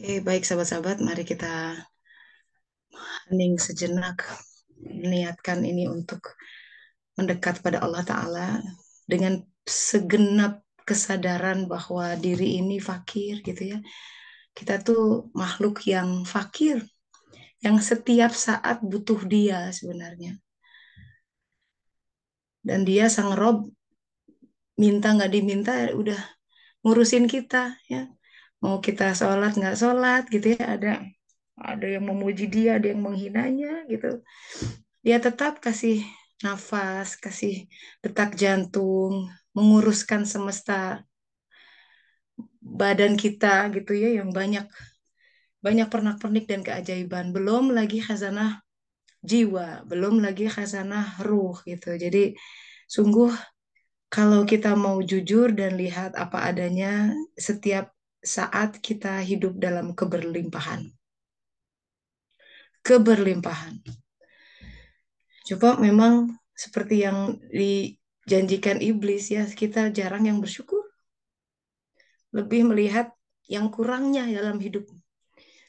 Oke, baik sahabat-sahabat, mari kita hening sejenak, niatkan ini untuk mendekat pada Allah Ta'ala dengan segenap kesadaran bahwa diri ini fakir gitu ya. Kita tuh makhluk yang fakir, yang setiap saat butuh dia sebenarnya. Dan dia sang Rob, minta nggak diminta udah ngurusin kita ya. Mau kita sholat nggak sholat gitu ya, ada yang memuji dia, ada yang menghinanya gitu. Dia tetap kasih nafas, kasih detak jantung, menguruskan semesta badan kita gitu ya, yang banyak banyak pernak-pernik dan keajaiban. Belum lagi khazanah jiwa, belum lagi khazanah ruh gitu. Jadi sungguh kalau kita mau jujur dan lihat apa adanya, setiap saat kita hidup dalam keberlimpahan. Keberlimpahan. Coba memang seperti yang dijanjikan iblis ya, kita jarang yang bersyukur, lebih melihat yang kurangnya dalam hidup,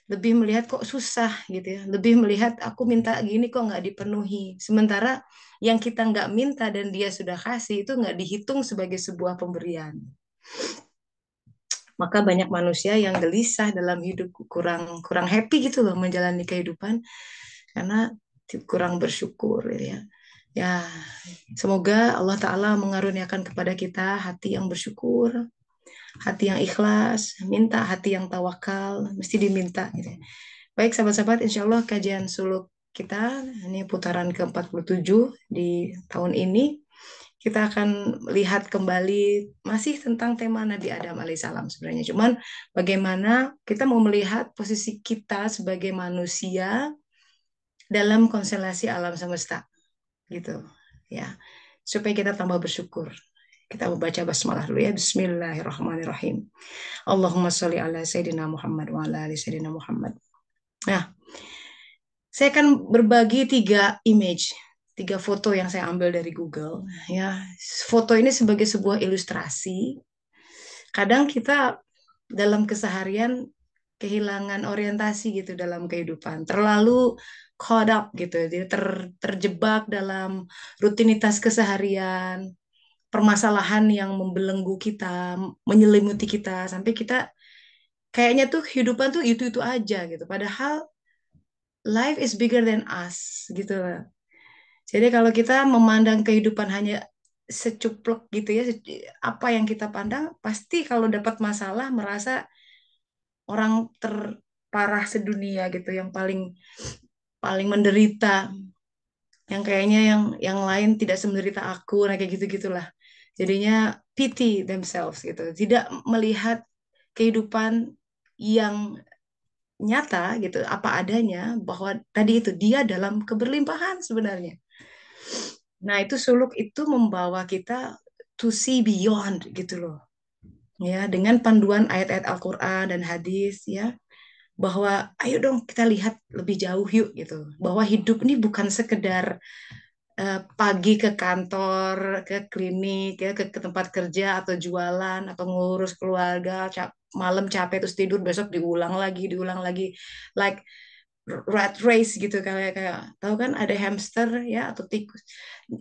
lebih melihat kok susah gitu ya, lebih melihat aku minta gini kok nggak dipenuhi. Sementara yang kita nggak minta dan dia sudah kasih itu nggak dihitung sebagai sebuah pemberian. Maka banyak manusia yang gelisah dalam hidup, kurang kurang happy gitu loh menjalani kehidupan karena kurang bersyukur gitu ya. Ya, semoga Allah Ta'ala mengaruniakan kepada kita hati yang bersyukur, hati yang ikhlas, minta hati yang tawakal, mesti diminta gitu ya. Baik sahabat-sahabat, insya Allah kajian suluk kita, ini putaran ke-47 di tahun ini, kita akan lihat kembali masih tentang tema Nabi Adam alaihissalam sebenarnya. Cuman bagaimana kita mau melihat posisi kita sebagai manusia dalam konstelasi alam semesta gitu ya, supaya kita tambah bersyukur. Kita baca basmalah dulu ya. Bismillahirrahmanirrahim. Allahumma sholli ala Sayyidina Muhammad wa ala ali Sayyidina Muhammad. Nah, saya akan berbagi tiga foto yang saya ambil dari Google. Ya, foto ini sebagai sebuah ilustrasi. Kadang kita dalam keseharian kehilangan orientasi gitu dalam kehidupan, terlalu caught up gitu, jadi terjebak dalam rutinitas keseharian, permasalahan yang membelenggu kita, menyelimuti kita sampai kita kayaknya tuh kehidupan tuh itu-itu aja gitu. Padahal life is bigger than us gitu. Jadi kalau kita memandang kehidupan hanya secuplek gitu ya, apa yang kita pandang pasti kalau dapat masalah merasa orang terparah sedunia gitu, yang paling paling menderita, yang kayaknya yang lain tidak semenderita aku, nah kayak gitu-gitulah. Jadinya pity themselves gitu, tidak melihat kehidupan yang nyata gitu, apa adanya, bahwa tadi itu dia dalam keberlimpahan sebenarnya. Nah, itu suluk itu membawa kita to see beyond gitu loh. Ya, dengan panduan ayat-ayat Al-Qur'an dan hadis ya, bahwa ayo dong kita lihat lebih jauh yuk gitu. Bahwa hidup ini bukan sekedar pagi ke kantor, ke klinik, ya, ke tempat kerja atau jualan atau ngurus keluarga, malam capek terus tidur, besok diulang lagi, like rat race gitu, kayak kayak tahu kan ada hamster ya atau tikus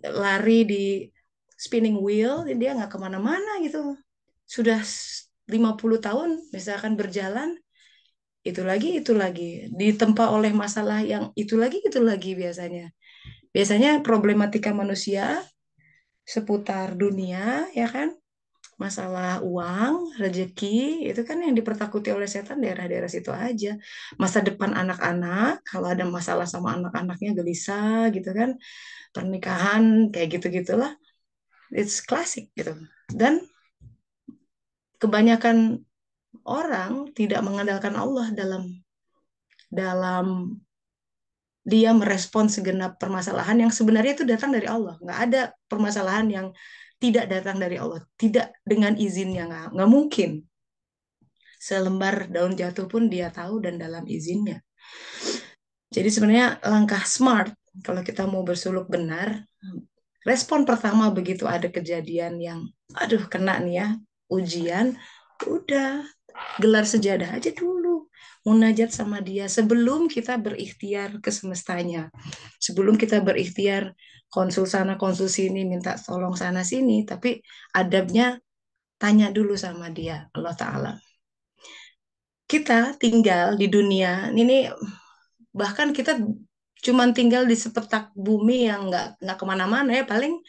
lari di spinning wheel, dia nggak kemana-mana gitu. Sudah 50 tahun misalkan berjalan, itu lagi ditempa oleh masalah yang itu lagi biasanya. Biasanya problematika manusia seputar dunia ya kan, masalah uang, rezeki, itu kan yang dipertakuti oleh setan daerah-daerah situ aja. Masa depan anak-anak, kalau ada masalah sama anak-anaknya gelisah gitu kan, pernikahan kayak gitu-gitulah. It's classic gitu. Dan kebanyakan orang tidak mengandalkan Allah dalam dalam dia merespon segenap permasalahan yang sebenarnya itu datang dari Allah. Nggak ada permasalahan yang tidak datang dari Allah, tidak dengan izinnya, nggak mungkin. Selembar daun jatuh pun dia tahu dan dalam izinnya. Jadi sebenarnya langkah smart kalau kita mau bersuluk benar, respon pertama begitu ada kejadian yang, aduh kena nih ya, ujian, udah gelar sejadah aja dulu. munajat sama dia sebelum kita berikhtiar ke semestanya. Sebelum kita berikhtiar konsul sana, konsul sini, minta tolong sana sini, tapi adabnya tanya dulu sama dia, Allah Ta'ala. Kita tinggal di dunia, ini bahkan kita cuman tinggal di sepetak bumi yang nggak kemana-mana ya, paling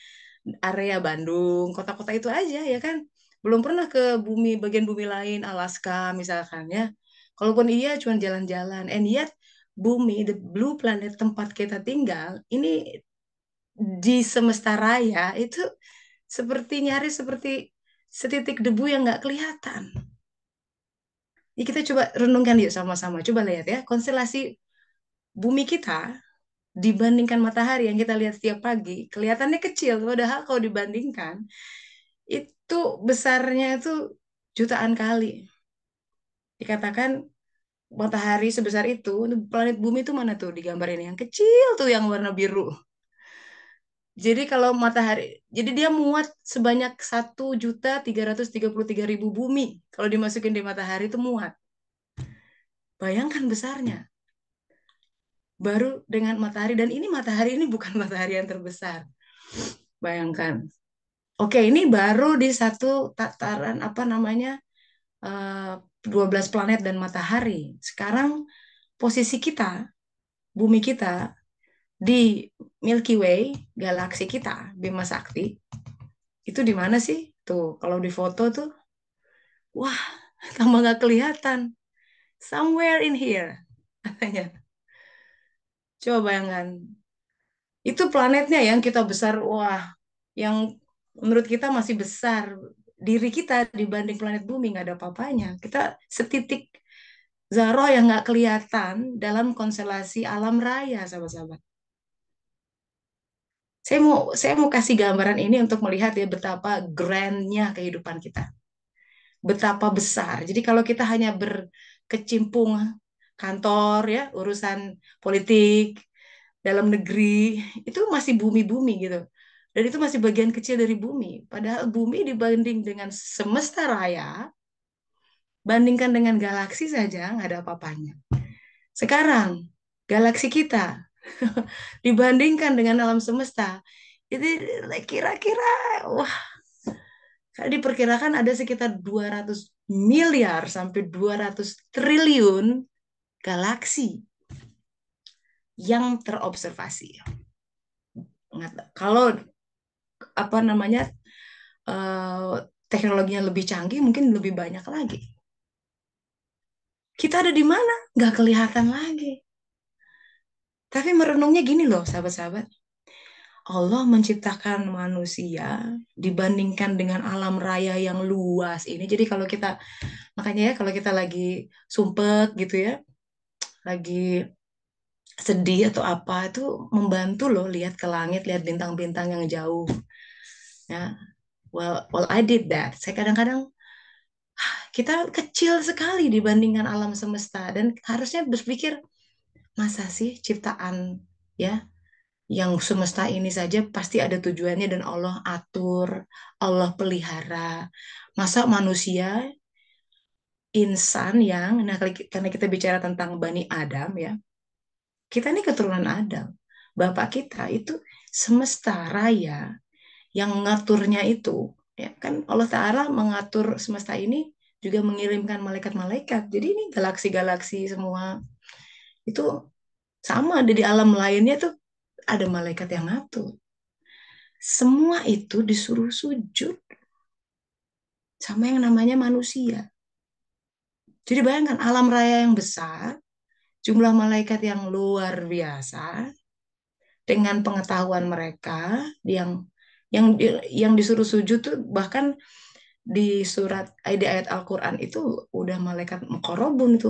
area Bandung, kota-kota itu aja ya kan. Belum pernah ke bumi, bagian bumi lain, Alaska misalkan ya. Kalaupun iya cuma jalan-jalan. And yet bumi, the blue planet tempat kita tinggal, ini di semesta raya itu seperti nyaris seperti setitik debu yang nggak kelihatan. Jadi kita coba renungkan yuk sama-sama. Coba lihat ya, konstelasi bumi kita dibandingkan matahari yang kita lihat setiap pagi, kelihatannya kecil. Padahal kalau dibandingkan, itu besarnya itu jutaan kali. Dikatakan matahari sebesar itu, planet bumi itu mana tuh di gambar ini? Yang kecil tuh yang warna biru. Jadi kalau matahari, jadi dia muat sebanyak 1.333.000 bumi. Kalau dimasukin di matahari itu muat. Bayangkan besarnya. Baru dengan matahari, dan ini matahari ini bukan matahari yang terbesar. Bayangkan. Oke, ini baru di satu tataran apa namanya, eh, 12 planet dan matahari. Sekarang posisi kita, bumi kita di Milky Way, galaksi kita, Bima Sakti, itu di mana sih? Tuh, kalau di foto tuh, wah, tambah nggak kelihatan. Somewhere in here, katanya. Coba bayangkan. Itu planetnya yang kita besar, wah, yang menurut kita masih besar. Diri kita dibanding planet bumi nggak ada apa-apanya. Kita setitik zarah yang nggak kelihatan dalam konstelasi alam raya, sahabat-sahabat. Saya mau kasih gambaran ini untuk melihat ya betapa grandnya kehidupan kita, betapa besar. Jadi kalau kita hanya berkecimpung kantor ya, urusan politik dalam negeri, itu masih bumi-bumi gitu. Dan itu masih bagian kecil dari bumi. Padahal bumi dibanding dengan semesta raya, bandingkan dengan galaksi saja nggak ada apa-apanya. Sekarang galaksi kita dibandingkan dengan alam semesta, itu kira-kira, wah, diperkirakan ada sekitar 200 miliar sampai 200 triliun galaksi yang terobservasi. Kalau apa namanya, eh, teknologinya lebih canggih, mungkin lebih banyak lagi. Kita ada di mana? Nggak kelihatan lagi. Tapi merenungnya gini loh, sahabat-sahabat. Allah menciptakan manusia dibandingkan dengan alam raya yang luas ini. Jadi kalau kita, makanya ya kalau kita lagi sumpek gitu ya, lagi sedih atau apa, itu membantu loh lihat ke langit, lihat bintang-bintang yang jauh. Ya, well I did that. Saya kadang-kadang kita kecil sekali dibandingkan alam semesta dan harusnya berpikir masa sih ciptaan ya yang semesta ini saja pasti ada tujuannya dan Allah atur, Allah pelihara. Masa manusia, insan yang, nah karena kita bicara tentang Bani Adam ya, kita ini keturunan Adam. Bapak kita itu semesta raya yang ngaturnya itu, ya kan Allah Ta'ala mengatur semesta ini juga mengirimkan malaikat-malaikat. Jadi ini galaksi-galaksi semua itu sama ada di alam lainnya tuh ada malaikat yang ngatur. Semua itu disuruh sujud sama yang namanya manusia. Jadi bayangkan alam raya yang besar, jumlah malaikat yang luar biasa, dengan pengetahuan mereka yang disuruh sujud tuh bahkan di di ayat Al-Qur'an itu udah malaikat muqarrabun itu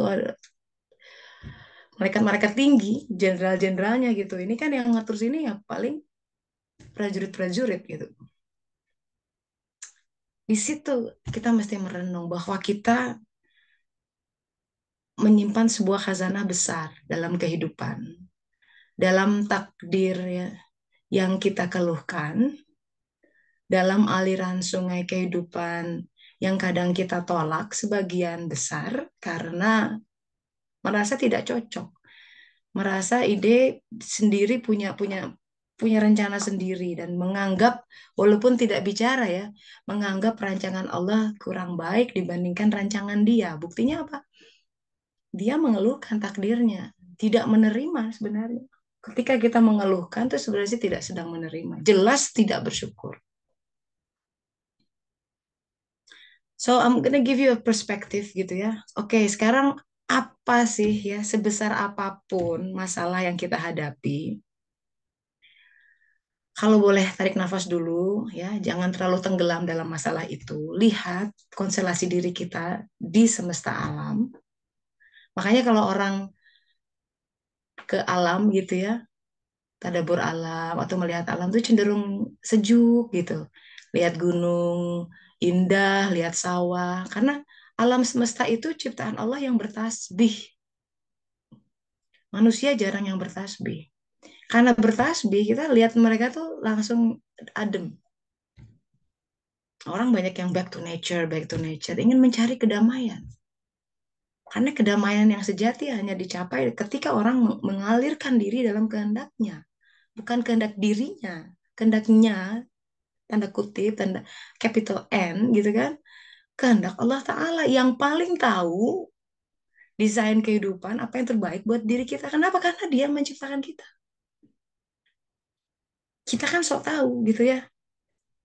malaikat-malaikat tinggi, jenderal-jenderalnya gitu. Ini kan yang ngatur sini ya paling prajurit-prajurit gitu. Di situ kita mesti merenung bahwa kita menyimpan sebuah khazanah besar dalam kehidupan, dalam takdir ya, yang kita keluhkan, dalam aliran sungai kehidupan yang kadang kita tolak sebagian besar karena merasa tidak cocok, merasa ide sendiri punya punya punya rencana sendiri dan menganggap walaupun tidak bicara ya, menganggap rancangan Allah kurang baik dibandingkan rancangan dia. Buktinya apa? Dia mengeluhkan takdirnya, tidak menerima sebenarnya. Ketika kita mengeluhkan itu sebenarnya tidak sedang menerima, jelas tidak bersyukur. So I'm gonna give you a perspective gitu ya. Oke, sekarang apa sih ya sebesar apapun masalah yang kita hadapi, kalau boleh tarik nafas dulu ya, jangan terlalu tenggelam dalam masalah itu. Lihat konstelasi diri kita di semesta alam. Makanya kalau orang ke alam gitu ya, tadabbur alam atau melihat alam tuh cenderung sejuk gitu. Lihat gunung indah, lihat sawah, karena alam semesta itu ciptaan Allah yang bertasbih. Manusia jarang yang bertasbih. Karena bertasbih, kita lihat mereka tuh langsung adem. Orang banyak yang back to nature, ingin mencari kedamaian. Karena kedamaian yang sejati hanya dicapai ketika orang mengalirkan diri dalam kehendaknya. Bukan kehendak dirinya, kehendaknya, tanda kutip, tanda capital N gitu kan. Kehendak Allah Ta'ala yang paling tahu desain kehidupan, apa yang terbaik buat diri kita. Kenapa? Karena dia menciptakan kita. Kita kan sok tahu gitu ya.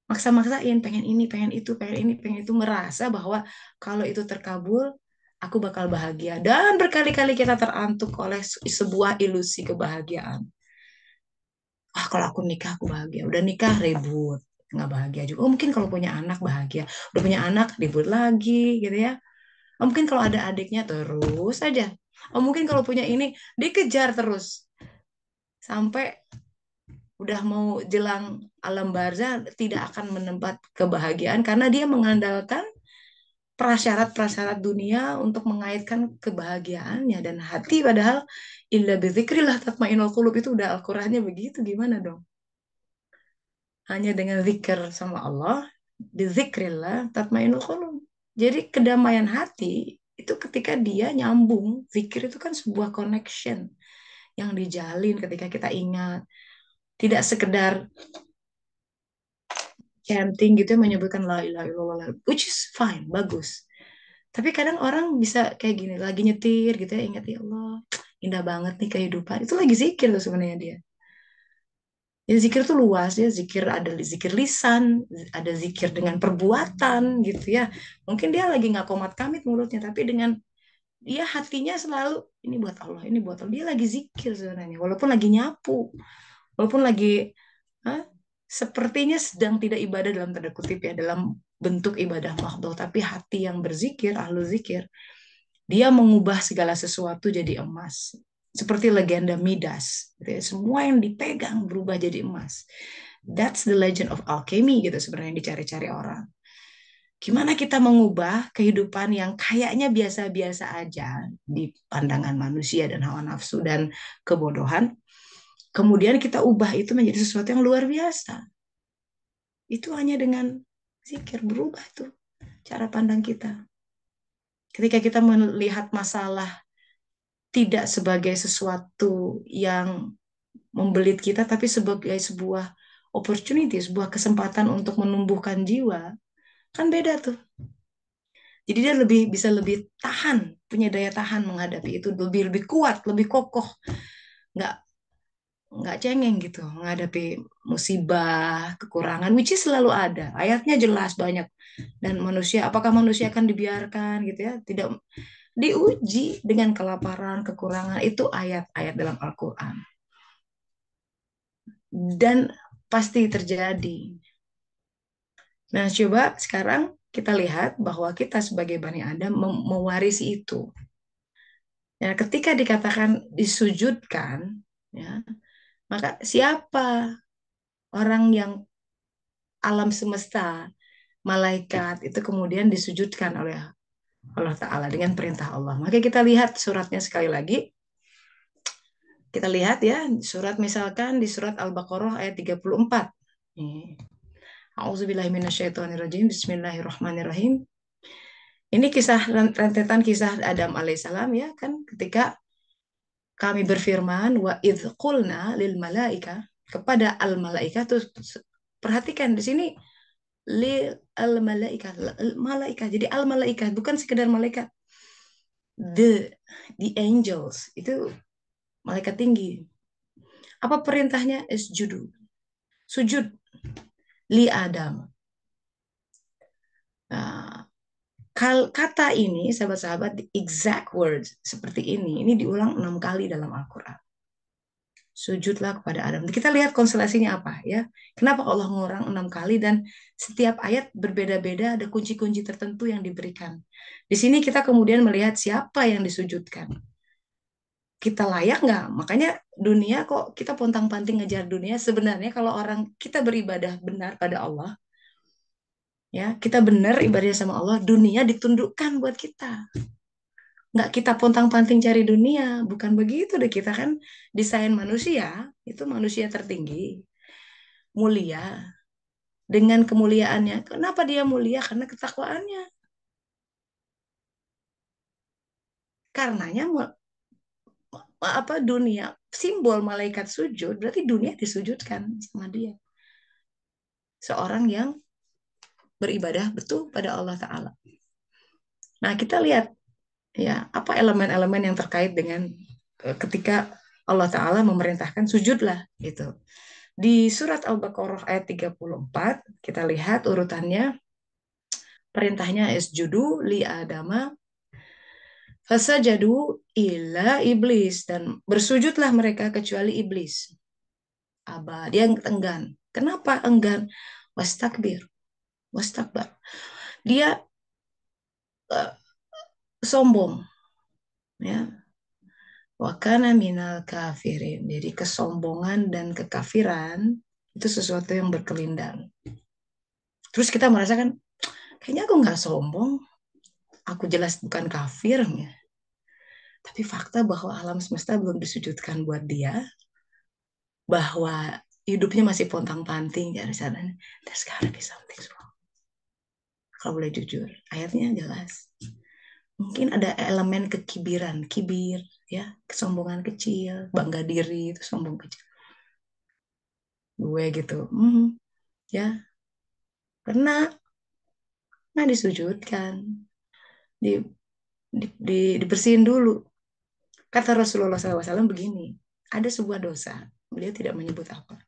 Maksa-maksain, pengen ini, pengen itu, pengen ini, pengen itu. Merasa bahwa kalau itu terkabul, aku bakal bahagia. Dan berkali-kali kita terantuk oleh sebuah ilusi kebahagiaan. Ah, kalau aku nikah, aku bahagia. Udah nikah, ribut. Nggak bahagia juga. Oh, mungkin kalau punya anak, bahagia. Udah punya anak, ribut lagi, gitu ya. Oh, mungkin kalau ada adiknya, terus aja. Oh, mungkin kalau punya ini, dikejar terus. Sampai udah mau jelang alam barzah, tidak akan menempat kebahagiaan. Karena dia mengandalkan prasyarat-prasyarat dunia untuk mengaitkan kebahagiaannya dan hati, padahal illa bidzikrillah tatmainnul qulub, itu udah Al-Qur'annya begitu, gimana dong? Hanya dengan zikir sama Allah, bizikrillah tatmainnul qulub. Jadi kedamaian hati itu ketika dia nyambung. Zikir itu kan sebuah connection yang dijalin ketika kita ingat, tidak sekedar chanting gitu ya, menyebutkan la ilaha illallah, which is fine, bagus. Tapi kadang orang bisa kayak gini, lagi nyetir gitu ya, ingat ya Allah, indah banget nih kehidupan. Itu lagi zikir tuh sebenarnya dia. Ya zikir tuh luas ya, zikir ada zikir lisan, ada zikir dengan perbuatan gitu ya. Mungkin dia lagi nggak komat kamit mulutnya, tapi dengan dia hatinya selalu ini buat Allah, ini buat Allah. Dia lagi zikir sebenarnya, walaupun lagi nyapu, walaupun lagi Hah? Sepertinya sedang tidak ibadah dalam tanda kutip ya, dalam bentuk ibadah makhluk, tapi hati yang berzikir, ahlu zikir, dia mengubah segala sesuatu jadi emas. Seperti legenda Midas. Gitu ya. Semua yang dipegang berubah jadi emas. That's the legend of alchemy gitu sebenarnya yang dicari-cari orang. Gimana kita mengubah kehidupan yang kayaknya biasa-biasa aja di pandangan manusia dan hawa nafsu dan kebodohan, kemudian kita ubah itu menjadi sesuatu yang luar biasa. Itu hanya dengan zikir berubah tuh cara pandang kita. Ketika kita melihat masalah tidak sebagai sesuatu yang membelit kita, tapi sebagai sebuah opportunity, sebuah kesempatan untuk menumbuhkan jiwa, kan beda tuh. Jadi dia lebih bisa lebih tahan, punya daya tahan menghadapi itu, lebih lebih kuat, lebih kokoh, nggak nggak cengeng gitu menghadapi musibah, kekurangan, which is selalu ada. Ayatnya jelas banyak. Dan manusia, apakah manusia akan dibiarkan gitu ya? Tidak, diuji dengan kelaparan, kekurangan, itu ayat-ayat dalam Al-Quran. Dan pasti terjadi. Nah, coba sekarang kita lihat bahwa kita sebagai Bani Adam mewarisi itu. Ya, ketika dikatakan disujudkan, ya, maka siapa orang yang alam semesta, malaikat itu kemudian disujudkan oleh Allah Ta'ala dengan perintah Allah. Maka kita lihat suratnya sekali lagi. Kita lihat ya, surat misalkan di surat Al-Baqarah ayat 34. A'udzubillahi minasyaitonirrajim. Bismillahirrahmanirrahim. Ini kisah rentetan kisah Adam alaihissalam ya kan, ketika kami berfirman wa idz qulna lil malaika, kepada al malaika tuh, perhatikan di sini lil al malaika, malaika, jadi al malaika bukan sekedar malaikat, the the angels itu malaikat tinggi. Apa perintahnya? Isjudu, sujud li Adam. Nah, kata ini, sahabat-sahabat, the exact words seperti ini diulang 6 kali dalam Al-Quran. Sujudlah kepada Adam. Kita lihat konstelasinya apa ya. Kenapa Allah ngurang 6 kali dan setiap ayat berbeda-beda, ada kunci-kunci tertentu yang diberikan. Di sini kita kemudian melihat siapa yang disujudkan. Kita layak nggak? Makanya dunia kok kita pontang-panting ngejar dunia. Sebenarnya kalau orang kita beribadah benar pada Allah, ya kita benar ibadah sama Allah, dunia ditundukkan buat kita. Nggak kita pontang-panting cari dunia, bukan begitu deh. Kita kan desain manusia itu manusia tertinggi, mulia, dengan kemuliaannya. Kenapa dia mulia? Karena ketakwaannya. Karenanya apa, dunia simbol malaikat sujud berarti dunia disujudkan sama dia. Seorang yang beribadah betul pada Allah Ta'ala. Nah, kita lihat ya apa elemen-elemen yang terkait dengan ketika Allah Ta'ala memerintahkan sujudlah gitu. Di surat Al-Baqarah ayat 34 kita lihat urutannya, perintahnya isjudu li adama fasajadu illa iblis, dan bersujudlah mereka kecuali iblis. Aba, dia enggan. Kenapa enggan? Wastakbir, wastakbar. Dia uh, sombong ya. Wakana minal kafirin. Jadi kesombongan dan kekafiran itu sesuatu yang berkelindang. Terus kita merasakan, kayaknya aku nggak sombong, aku jelas bukan kafir ya. Tapi fakta bahwa alam semesta belum disujudkan buat dia, bahwa hidupnya masih pontang-panting ya di sana. There's gotta be something wrong. Kalau boleh jujur, ayatnya jelas. Mungkin ada elemen kekibiran, kibir, ya, kesombongan kecil, bangga diri itu sombong kecil. Gue gitu, ya, karena nah disujudkan, di, dibersihin dulu. Kata Rasulullah SAW begini, ada sebuah dosa, beliau tidak menyebut apa,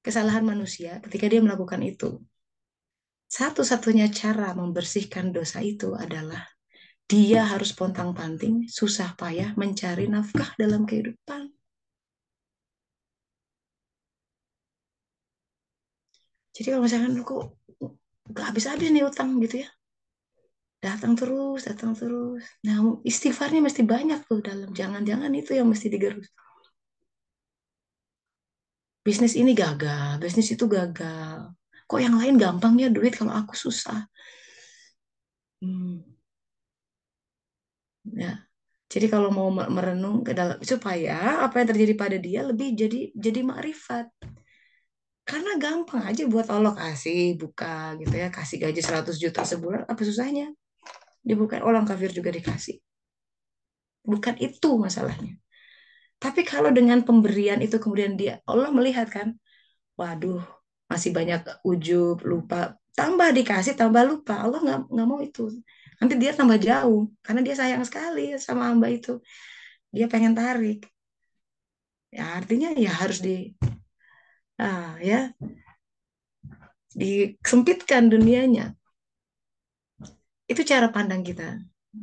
kesalahan manusia ketika dia melakukan itu. Satu-satunya cara membersihkan dosa itu adalah dia harus pontang-panting, susah payah mencari nafkah dalam kehidupan. Jadi kalau misalkan aku gak habis-habis nih utang gitu ya, datang terus, datang terus. Nah, istighfarnya mesti banyak tuh dalam. Jangan-jangan itu yang mesti digerus. Bisnis ini gagal, bisnis itu gagal. Kok yang lain gampang ya duit, kalau aku susah. Hmm, ya. Jadi kalau mau merenung ke dalam supaya apa yang terjadi pada dia lebih jadi makrifat. Karena gampang aja buat Allah kasih buka gitu ya, kasih gaji 100 juta sebulan, apa susahnya? Dibuka, orang kafir juga dikasih. Bukan itu masalahnya. Tapi kalau dengan pemberian itu kemudian dia, Allah melihat kan, waduh, masih banyak ujub, lupa, tambah dikasih, tambah lupa. Allah nggak mau itu. Nanti dia tambah jauh, karena dia sayang sekali sama hamba itu. Dia pengen tarik. Ya artinya ya harus ya disempitkan dunianya. Itu cara pandang kita.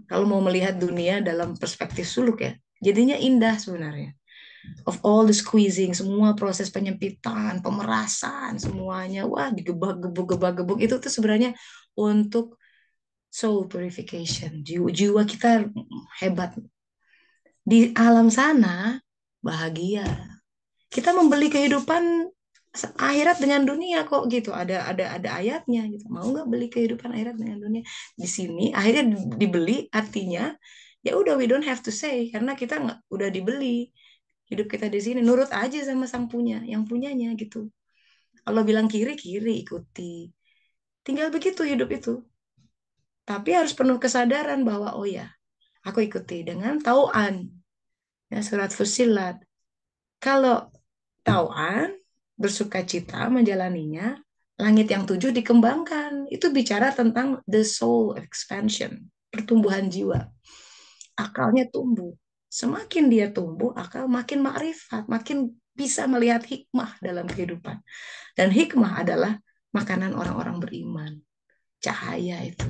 Kalau mau melihat dunia dalam perspektif suluk ya, jadinya indah sebenarnya. Of all the squeezing, semua proses penyempitan, pemerasan, semuanya, wah digebak-gebuk, gebak-gebuk, itu tuh sebenarnya untuk soul purification. Jiwa kita hebat. Di alam sana, bahagia. Kita membeli kehidupan akhirat dengan dunia kok gitu. Ada ayatnya gitu. Mau nggak beli kehidupan akhirat dengan dunia? Di sini akhirnya dibeli, artinya ya udah, we don't have to say karena kita nggak udah dibeli. Hidup kita di sini nurut aja sama sang punya, yang punyanya gitu. Allah bilang kiri, kiri ikuti. Tinggal begitu hidup itu. Tapi harus penuh kesadaran bahwa oh ya, aku ikuti dengan tauan. Ya, surat Fussilat. Kalau tauan bersuka cita menjalaninya, langit yang tujuh dikembangkan. Itu bicara tentang the soul expansion, pertumbuhan jiwa. Akalnya tumbuh. Semakin dia tumbuh, akal makin makrifat, makin bisa melihat hikmah dalam kehidupan. Dan hikmah adalah makanan orang-orang beriman. Cahaya itu.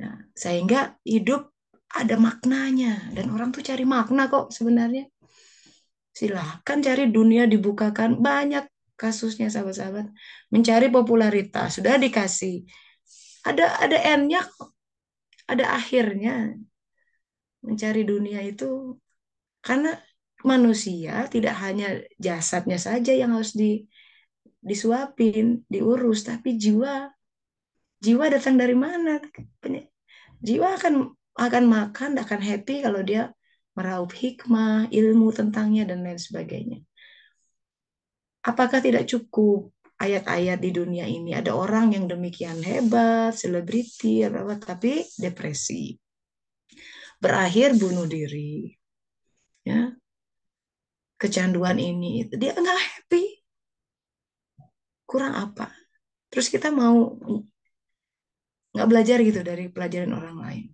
Nah, sehingga hidup ada maknanya. Dan orang tuh cari makna kok sebenarnya. Silahkan cari dunia dibukakan. Banyak kasusnya sahabat-sahabat. Mencari popularitas. Sudah dikasih. Ada N-nya, ada akhirnya. Mencari dunia itu. Karena manusia tidak hanya jasadnya saja yang harus disuapin, diurus. Tapi jiwa. Jiwa datang dari mana? Jiwa akan makan, akan happy kalau dia meraup hikmah, ilmu tentangnya dan lain sebagainya. Apakah tidak cukup ayat-ayat di dunia ini? Ada orang yang demikian hebat, selebriti, apa, tapi depresi, berakhir bunuh diri, ya, kecanduan ini, itu dia nggak happy, kurang apa? Terus kita mau nggak belajar gitu dari pelajaran orang lain.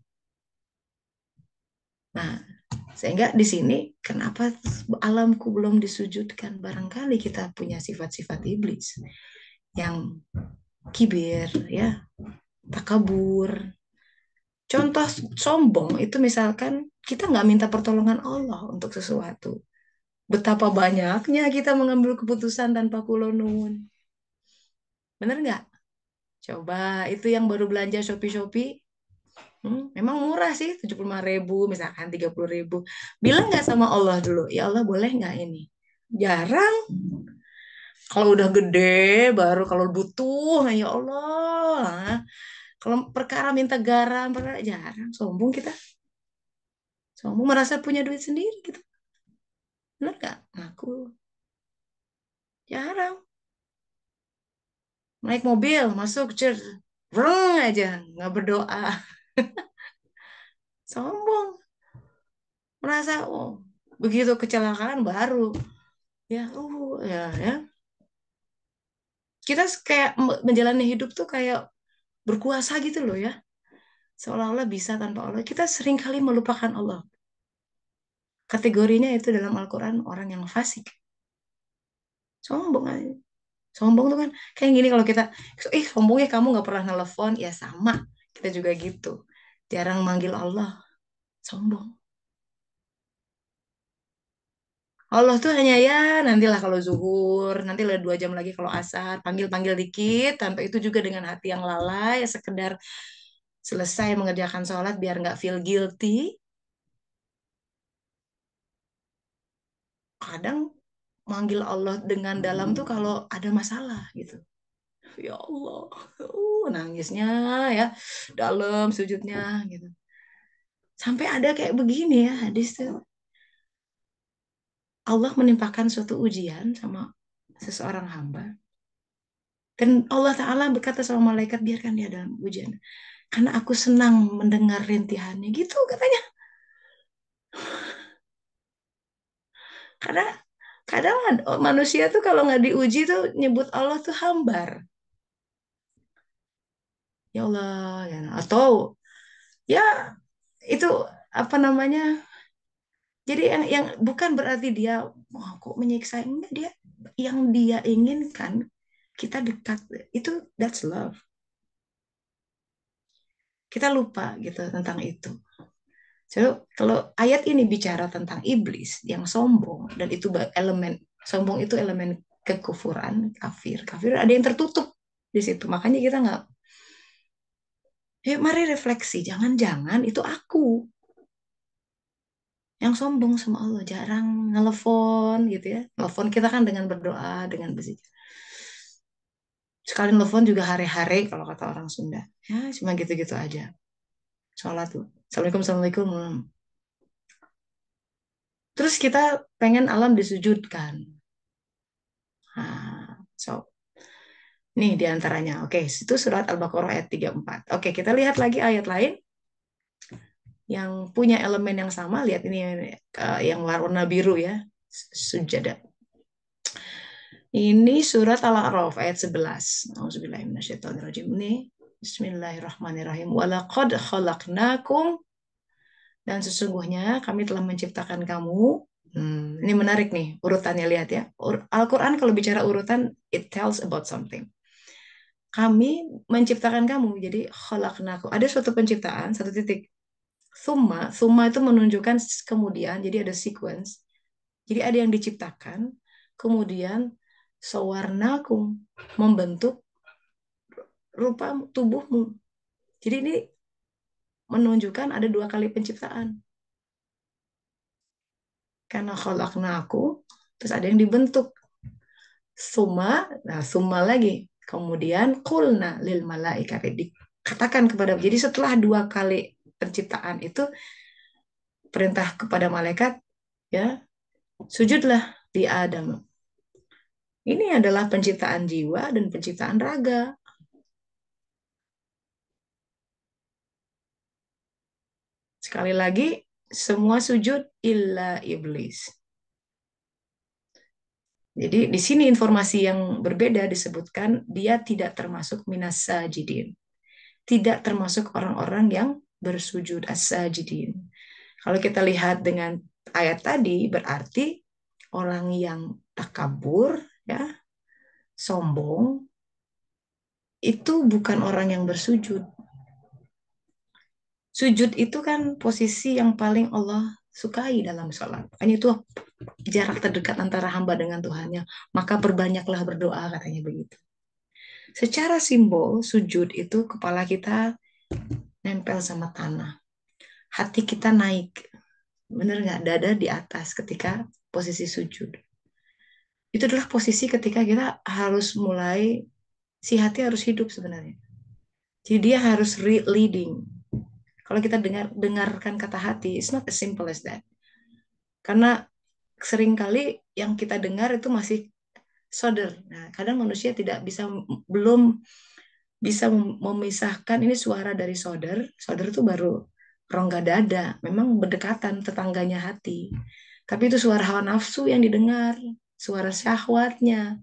Nah, sehingga di sini kenapa alamku belum disujudkan? Barangkali kita punya sifat-sifat iblis yang kibir, ya, takabur. Contoh sombong itu misalkan kita nggak minta pertolongan Allah untuk sesuatu. Betapa banyaknya kita mengambil keputusan tanpa kulonun. Bener nggak? Coba itu yang baru belanja Shopee-Shopee. Memang murah sih, 75.000, misalkan 30.000. Bilang nggak sama Allah dulu, ya Allah boleh nggak ini? Jarang. Kalau udah gede, baru kalau butuh, ya Allah. Kalau perkara minta garam, perkara jarang. Sombong kita. Sombong merasa punya duit sendiri gitu. Benar nggak? Aku jarang. Naik mobil, masuk church. Vreng aja, nggak berdoa. Sombong. Merasa, oh, begitu kecelakaan baru. Ya. Kita kayak menjalani hidup tuh kayak berkuasa gitu loh ya. Seolah-olah bisa tanpa Allah. Kita sering kali melupakan Allah. Kategorinya itu dalam Al-Quran orang yang fasik. Sombong aja. Sombong tuh kan kayak gini kalau kita, sombong ya kamu nggak pernah nelfon, ya sama. Kita juga gitu. Jarang manggil Allah. Sombong. Allah tuh hanya ya nantilah kalau zuhur, nantilah 2 jam lagi kalau asar, panggil-panggil dikit, tanpa itu juga dengan hati yang lalai, sekedar selesai mengerjakan sholat biar nggak feel guilty. Kadang manggil Allah dengan dalam tuh kalau ada masalah gitu. Ya Allah, nangisnya ya, dalam sujudnya gitu. Sampai ada kayak begini ya hadis tuh. Allah menimpakan suatu ujian sama seseorang hamba. Dan Allah Ta'ala berkata sama malaikat, biarkan dia dalam ujian. Karena aku senang mendengar rintihannya. Gitu katanya. Karena kadang manusia tuh kalau nggak diuji tuh nyebut Allah tuh hambar. Ya Allah. Ya. Atau ya itu apa namanya. Jadi yang bukan berarti dia wah kok menyiksa. Enggak, dia yang dia inginkan kita dekat. Itu that's love. Kita lupa gitu tentang itu. So, kalau ayat ini bicara tentang iblis yang sombong dan itu elemen sombong itu elemen kekufuran, kafir. Kafir ada yang tertutup di situ. Makanya kita nggak, mari refleksi. Jangan-jangan itu aku yang sombong sama Allah, jarang nelfon gitu ya. Nelfon kita kan dengan berdoa, dengan berzikir. Sekali nelfon juga hare-hare kalau kata orang Sunda. Ya, cuma gitu-gitu aja. Sholat tuh. Assalamualaikum, Assalamualaikum. Terus kita pengen alam disujudkan. Nah, so Nih diantaranya. Oke, itu surat Al-Baqarah ayat 34. Oke, kita lihat lagi ayat lain yang punya elemen yang sama. Lihat ini yang warna biru ya. Sujada. Ini surat Al-A'raf ayat 11. Auzubillahiminasyaitonirrajim. Ini Bismillahirrahmanirrahim. Walaqad khalaqnakum, dan sesungguhnya kami telah menciptakan kamu. Ini menarik nih urutannya, lihat ya. Al-Quran kalau bicara urutan, it tells about something. Kami menciptakan kamu, jadi khalaqnakum. Ada suatu penciptaan, satu titik. Summa itu menunjukkan kemudian, jadi ada sequence. Jadi ada yang diciptakan, kemudian sawarnakum, membentuk rupa tubuhmu. Jadi ini menunjukkan ada dua kali penciptaan. Karena khalaqnaku, terus ada yang dibentuk. Summa lagi. Kemudian kulna lil malaikati, dikatakan kepada. Jadi setelah dua kali penciptaan itu, perintah kepada malaikat, ya, sujudlah di Adam. Ini adalah penciptaan jiwa dan penciptaan raga. Sekali lagi, semua sujud illa iblis. Jadi di sini informasi yang berbeda disebutkan, dia tidak termasuk minas sajidin. Tidak termasuk orang-orang yang bersujud as-sajidin. Kalau kita lihat dengan ayat tadi, berarti orang yang takabur, ya, sombong, itu bukan orang yang bersujud. Sujud itu kan posisi yang paling Allah sukai dalam sholat. Makanya itu jarak terdekat antara hamba dengan Tuhannya. Maka perbanyaklah berdoa, katanya begitu. Secara simbol, sujud itu kepala kita nempel sama tanah. Hati kita naik. Bener nggak? Dada di atas ketika posisi sujud. Itu adalah posisi ketika kita harus mulai, si hati harus hidup sebenarnya. Jadi dia harus leading. Kalau kita dengarkan kata hati, it's not as simple as that. Karena seringkali yang kita dengar itu masih solder. Nah, kadang manusia tidak bisa, belum bisa memisahkan ini suara dari solder. Solder itu baru rongga dada. Memang berdekatan, tetangganya hati. Tapi itu suara hawa nafsu yang didengar, suara syahwatnya,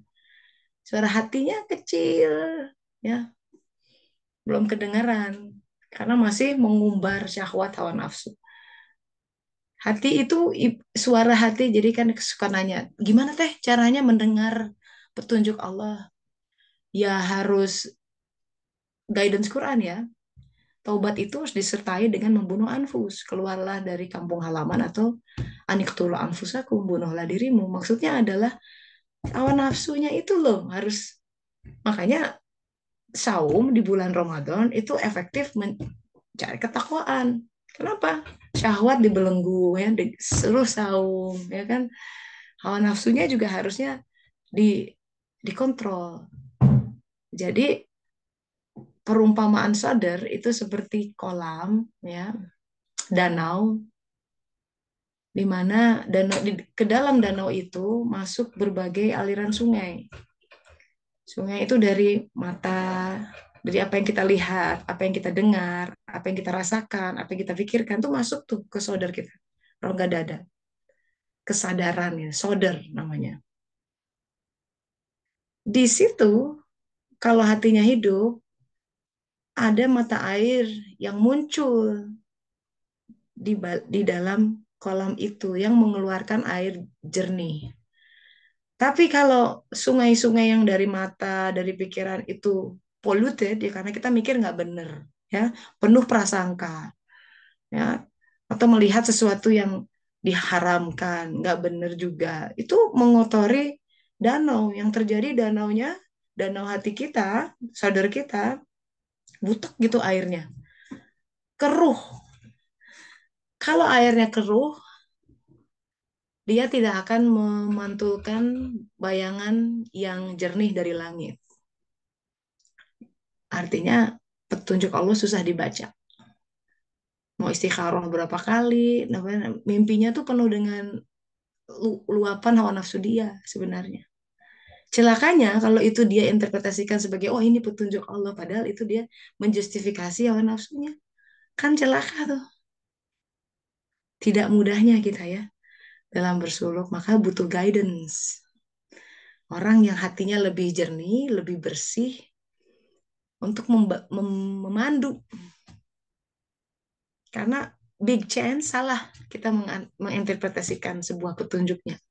suara hatinya kecil, ya, belum kedengaran karena masih mengumbar syahwat hawa nafsu. Hati itu, suara hati, jadi kan suka nanya, gimana teh caranya mendengar petunjuk Allah? Ya harus guidance Quran ya. Taubat itu harus disertai dengan membunuh anfus. Keluarlah dari kampung halaman, atau aniktulu anfusakum, bunuhlah dirimu. Maksudnya adalah hawa nafsunya itu loh harus. Makanya saum di bulan Ramadan itu efektif mencari ketakwaan. Kenapa? Syahwat dibelenggu, ya, disuruh saum, ya kan? Hawa nafsunya juga harusnya di dikontrol. Jadi perumpamaan sadar itu seperti kolam, ya, danau, di mana danau, ke dalam danau itu masuk berbagai aliran sungai. Sungai itu dari mata, dari apa yang kita lihat, apa yang kita dengar, apa yang kita rasakan, apa yang kita pikirkan, tuh masuk tuh ke sodar kita, rongga dada, kesadaran ya, sodar namanya. Di situ, kalau hatinya hidup, ada mata air yang muncul di dalam kolam itu yang mengeluarkan air jernih. Tapi kalau sungai-sungai yang dari mata, dari pikiran itu polluted, ya karena kita mikir nggak bener, ya, penuh prasangka, ya, atau melihat sesuatu yang diharamkan, nggak bener juga, itu mengotori danau. Yang terjadi danaunya, danau hati kita, sadar kita, butek gitu airnya, keruh. Kalau airnya keruh, dia tidak akan memantulkan bayangan yang jernih dari langit. Artinya petunjuk Allah susah dibaca. Mau istikharah berapa kali, mimpinya tuh penuh dengan luapan hawa nafsu dia sebenarnya. Celakanya kalau itu dia interpretasikan sebagai oh ini petunjuk Allah, padahal itu dia menjustifikasi hawa nafsunya. Kan celaka tuh. Tidak mudahnya kita ya dalam bersuluk, maka butuh guidance. Orang yang hatinya lebih jernih, lebih bersih untuk memandu. Karena big chance salah kita menginterpretasikan sebuah petunjuknya.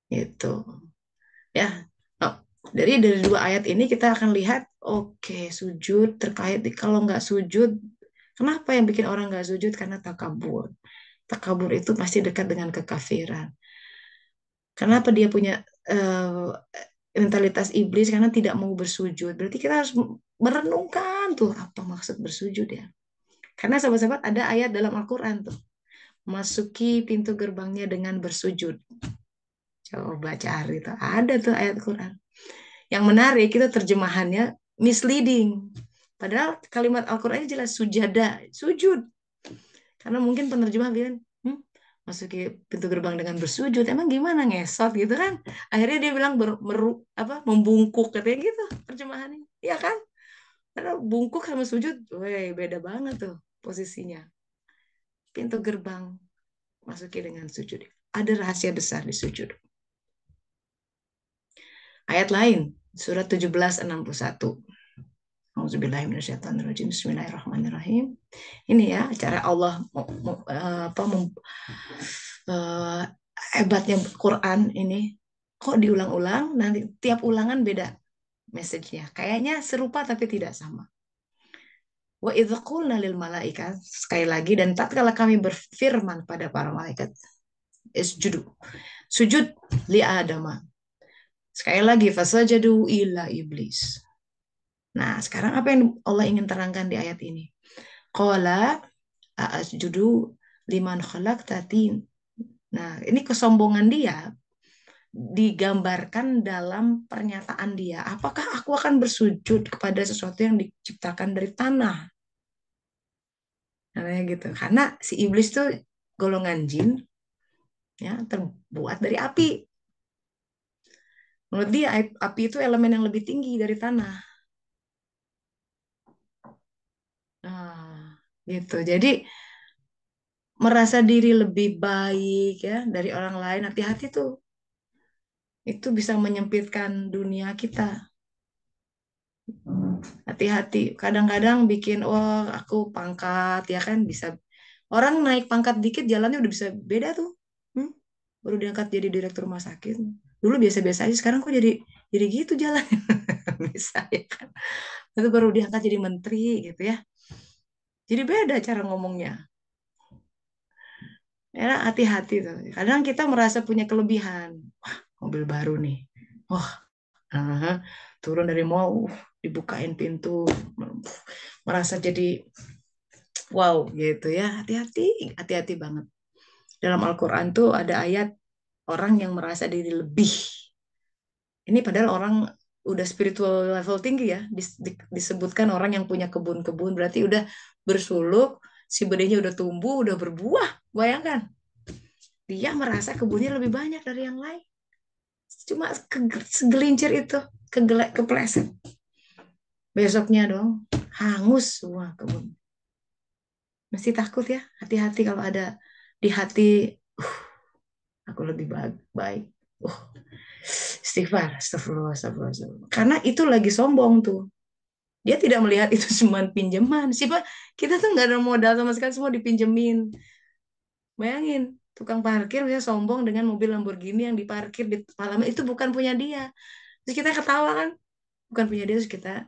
Gitu. Ya. Oh, dari dua ayat ini kita akan lihat, oke, sujud terkait kalau nggak sujud, kenapa yang bikin orang nggak sujud? Karena takabur. Takabur itu pasti dekat dengan kekafiran. Kenapa dia punya mentalitas iblis? Karena tidak mau bersujud. Berarti kita harus merenungkan tuh apa maksud bersujud ya. Karena sahabat-sahabat ada ayat dalam Al-Quran tuh. Masuki pintu gerbangnya dengan bersujud. Coba cari tuh. Ada tuh ayat Quran. Yang menarik itu terjemahannya misleading. Padahal kalimat Al-Quran jelas sujada, sujud. Karena mungkin penerjemah bilang, masuki pintu gerbang dengan bersujud. Emang gimana ngesot gitu kan? Akhirnya dia bilang membungkuk katanya gitu terjemahannya. Iya kan? Karena bungkuk sama sujud, weh, beda banget tuh posisinya. Pintu gerbang masuki dengan sujud. Ada rahasia besar di sujud. Ayat lain, surat 1761. Auzubillahiminasyaitonirrajim. Bismillahirrahmanirrahim. Ini ya cara Allah uh, hebatnya Quran ini. Kok diulang-ulang, nanti tiap ulangan beda message-nya. Kayaknya serupa tapi tidak sama. Wa idza qulna lil malaikat, sekali lagi, dan tatkala kami berfirman pada para malaikat, isjudu, sujud li adama. Sekali lagi, fasajadu illa iblis. Nah, sekarang apa yang Allah ingin terangkan di ayat ini? Qala a'asjudu liman khalaqtatin. Nah, ini kesombongan dia digambarkan dalam pernyataan dia. Apakah aku akan bersujud kepada sesuatu yang diciptakan dari tanah? Namanya gitu. Karena si iblis tuh golongan jin ya terbuat dari api. Menurut dia api itu elemen yang lebih tinggi dari tanah. Nah, gitu. Jadi merasa diri lebih baik ya dari orang lain, hati-hati tuh. Itu bisa menyempitkan dunia kita. Hati-hati. Kadang-kadang bikin, oh aku pangkat ya kan bisa. Orang naik pangkat dikit jalannya udah bisa beda tuh. Hmm? Baru diangkat jadi direktur rumah sakit. Dulu biasa-biasa aja, sekarang kok jadi gitu jalan. Bisa ya kan. Itu baru diangkat jadi menteri gitu ya. Jadi beda cara ngomongnya. Ya, hati-hati tuh. Kadang kita merasa punya kelebihan. Wah, mobil baru nih. Wah, turun dari mall, dibukain pintu, merasa jadi wow gitu ya. Hati-hati, hati-hati banget. Dalam Al-Quran tuh ada ayat orang yang merasa diri lebih. Ini padahal orang udah spiritual level tinggi ya. Disebutkan orang yang punya kebun-kebun berarti udah bersuluk, si bedanya udah tumbuh, udah berbuah. Bayangkan, dia merasa kebunnya lebih banyak dari yang lain. Cuma segelincir itu, kepleset. Besoknya dong, hangus semua kebun. Mesti takut ya, hati-hati kalau ada di hati, uh, aku lebih baik. Uh, Istighfar, astagfirullah, astagfirullah, astagfirullah. Karena itu lagi sombong tuh. Dia tidak melihat itu cuma pinjaman. Siapa kita tuh nggak ada modal sama sekali, semua dipinjemin. Bayangin, tukang parkir bisa sombong dengan mobil Lamborghini yang diparkir di halaman itu bukan punya dia. Terus kita ketawa kan, bukan punya dia, terus kita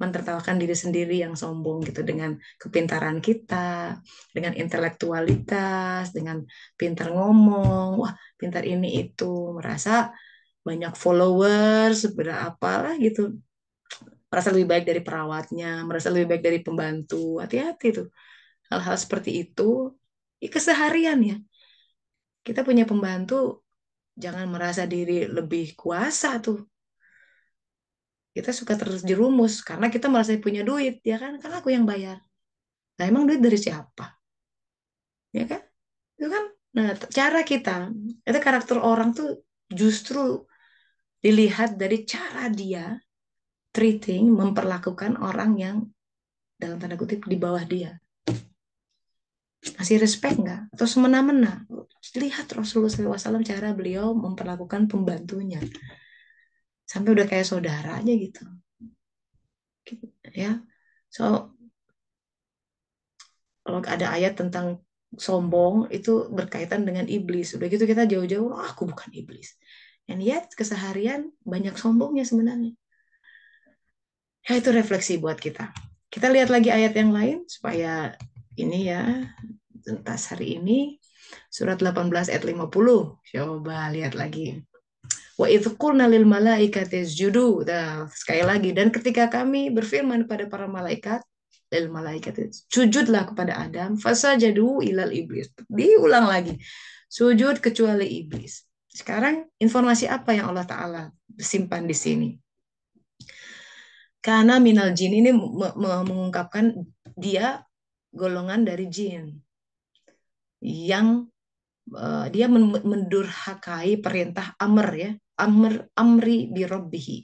mentertawakan diri sendiri yang sombong gitu dengan kepintaran kita, dengan intelektualitas, dengan pintar ngomong, wah pintar ini itu, merasa banyak followers, berapa lah gitu, merasa lebih baik dari perawatnya, merasa lebih baik dari pembantu. Hati-hati tuh. Hal-hal seperti itu keseharian ya. Kita punya pembantu, jangan merasa diri lebih kuasa tuh. Kita suka terjerumus karena kita merasa punya duit, ya kan? Karena aku yang bayar. Nah, emang duit dari siapa? Ya kan? Itu kan. Nah, cara kita, itu karakter orang tuh justru Dilihat dari cara dia treating, memperlakukan orang yang dalam tanda kutip di bawah dia. Masih respect nggak? Atau semena-mena? Lihat Rasulullah SAW cara beliau memperlakukan pembantunya. Sampai udah kayak saudara aja gitu. Ya, so kalau ada ayat tentang sombong itu berkaitan dengan iblis. Udah gitu kita jauh-jauh, oh, aku bukan iblis. And yet keseharian banyak sombongnya sebenarnya. Ya itu refleksi buat kita. Kita lihat lagi ayat yang lain supaya ini ya tuntas hari ini. Surat 18 ayat 50. Coba lihat lagi. Wa idh qulna lil malaikati isjudu. Nah, sekali lagi, dan ketika kami berfirman kepada para malaikat, lil malaikati, sujudlah kepada Adam, fasajadu ilal iblis. Diulang lagi. Sujud kecuali iblis. Sekarang informasi apa yang Allah Ta'ala simpan di sini? Karena minal jin ini mengungkapkan dia golongan dari jin yang dia mendurhakai perintah amr ya, amri bi rabbihi.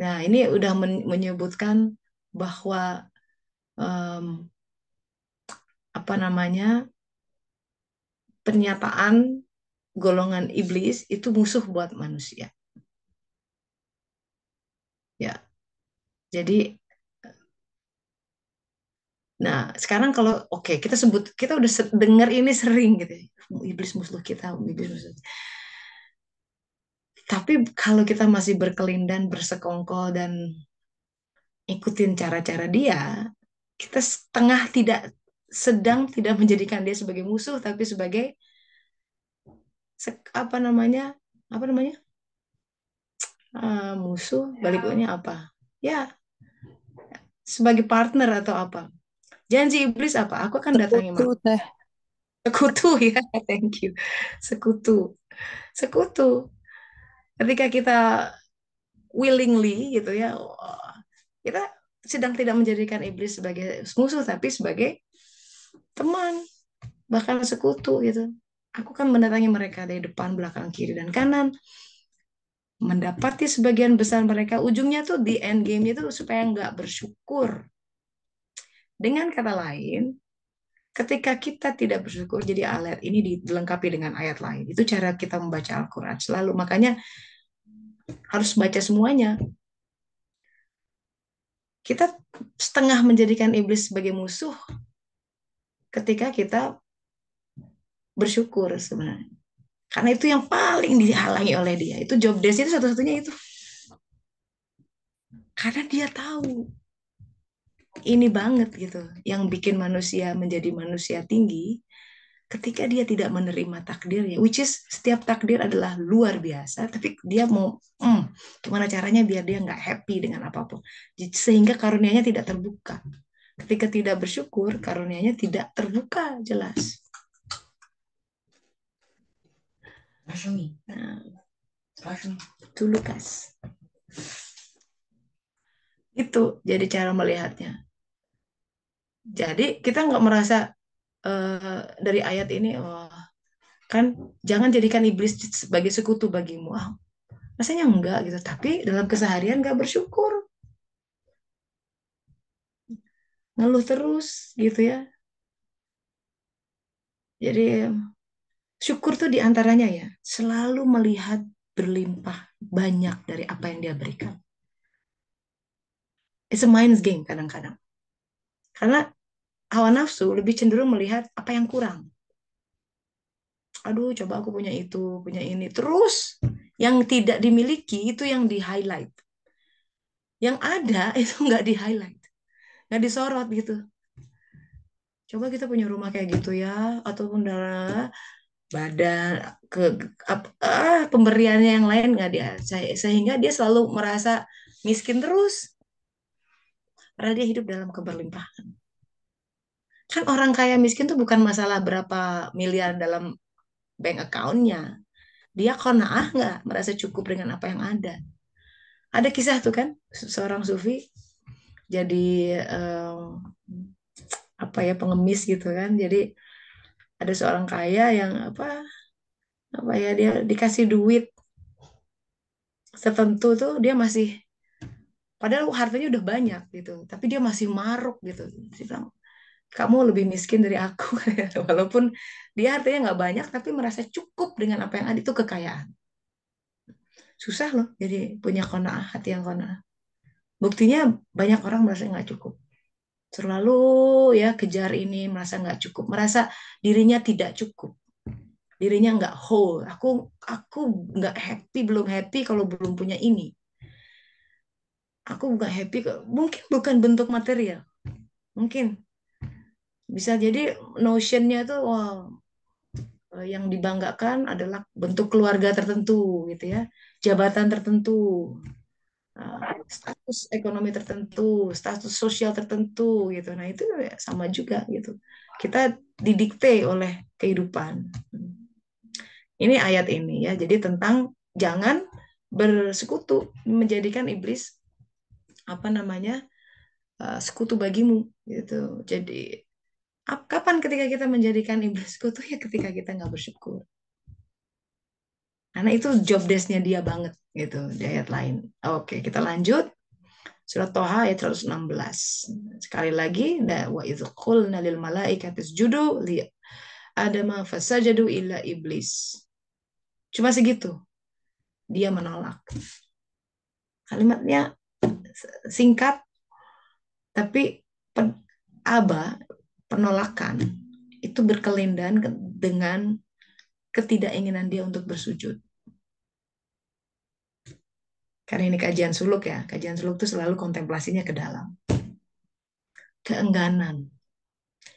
Nah, ini udah menyebutkan bahwa um, apa namanya, pernyataan golongan iblis itu musuh buat manusia. Ya, jadi nah sekarang kalau oke, kita sebut, kita udah dengar ini sering gitu, iblis musuh kita, iblis musuh. Tapi kalau kita masih berkelindan, bersekongkol dan ikutin cara-cara dia, kita setengah tidak, sedang tidak menjadikan dia sebagai musuh, tapi sebagai apa namanya, apa namanya, musuh baliknya apa? Ya, sebagai partner atau apa? Janji iblis apa? Aku akan datangi Sekutu teh. sekutu ya, thank you. Sekutu, sekutu. Ketika kita willingly gitu ya, kita sedang tidak menjadikan iblis sebagai musuh, tapi sebagai teman, bahkan sekutu gitu. Aku kan mendatangi mereka dari depan, belakang, kiri, dan kanan. Mendapati sebagian besar mereka, ujungnya tuh di end game itu supaya nggak bersyukur. Dengan kata lain, ketika kita tidak bersyukur, jadi ayat ini dilengkapi dengan ayat lain. Itu cara kita membaca Al-Quran selalu. Makanya harus baca semuanya. Kita setengah menjadikan iblis sebagai musuh ketika kita bersyukur sebenarnya. Karena itu yang paling dihalangi oleh dia. Itu job desk itu satu-satunya itu. Karena dia tahu ini banget gitu. Yang bikin manusia menjadi manusia tinggi ketika dia tidak menerima takdirnya. Which is setiap takdir adalah luar biasa. Tapi dia mau, gimana caranya biar dia nggak happy dengan apapun. Sehingga karunianya tidak terbuka. Ketika tidak bersyukur, karunianya tidak terbuka jelas. Nah, itu Lukas. Itu jadi cara melihatnya. Jadi kita nggak merasa dari ayat ini, oh, kan jangan jadikan iblis sebagai sekutu bagimu. Ah, rasanya enggak gitu. Tapi dalam keseharian nggak bersyukur, ngeluh terus gitu ya. Jadi syukur tuh diantaranya ya, selalu melihat berlimpah banyak dari apa yang dia berikan. It's a mind's game kadang-kadang. Karena hawa nafsu lebih cenderung melihat apa yang kurang. Aduh, coba aku punya itu, punya ini. Terus yang tidak dimiliki itu yang di-highlight. Yang ada itu nggak di-highlight, nggak disorot gitu. Coba kita punya rumah kayak gitu ya, ataupun badan ke pemberiannya yang lain nggak dia, sehingga dia selalu merasa miskin terus. Padahal dia hidup dalam keberlimpahan. Kan orang kaya miskin tuh bukan masalah berapa miliar dalam bank account-nya. Dia qanaah nggak, merasa cukup dengan apa yang ada. Ada kisah tuh kan, seorang sufi jadi apa ya, pengemis gitu kan. Jadi ada seorang kaya yang apa apa ya, dia dikasih duit tertentu tuh dia masih, padahal hartanya udah banyak gitu, tapi dia masih maruk gitu. Dia bilang, kamu lebih miskin dari aku. Walaupun dia hartanya nggak banyak, tapi merasa cukup dengan apa yang ada, itu kekayaan. Susah loh jadi punya qanaah, hati yang qanaah. Buktinya banyak orang merasa nggak cukup. Selalu ya kejar ini, merasa nggak cukup, merasa dirinya tidak cukup, dirinya nggak whole. Aku nggak happy, belum happy kalau belum punya ini. Aku nggak happy, mungkin bukan bentuk material, mungkin bisa jadi notionnya tuh wow, yang dibanggakan adalah bentuk keluarga tertentu gitu ya, jabatan tertentu, status ekonomi tertentu, status sosial tertentu gitu. Nah itu ya sama juga gitu. Kita didikte oleh kehidupan. Ini ayat ini ya, jadi tentang jangan bersekutu, menjadikan iblis apa namanya sekutu bagimu gitu. Jadi kapan ketika kita menjadikan iblis sekutu, ya ketika kita nggak bersyukur. Karena itu job desk-nya dia banget gitu di ayat lain. Oke, kita lanjut. Surat Toha ayat 116. Sekali lagi, wa idz qulna lil malaikati isjudu li adama fasajadu illa iblis. Cuma segitu. Dia menolak. Kalimatnya singkat, tapi aba, penolakan, itu berkelindan dengan ketidakinginan dia untuk bersujud. Karena ini kajian suluk ya. Kajian suluk itu selalu kontemplasinya ke dalam. Keengganan.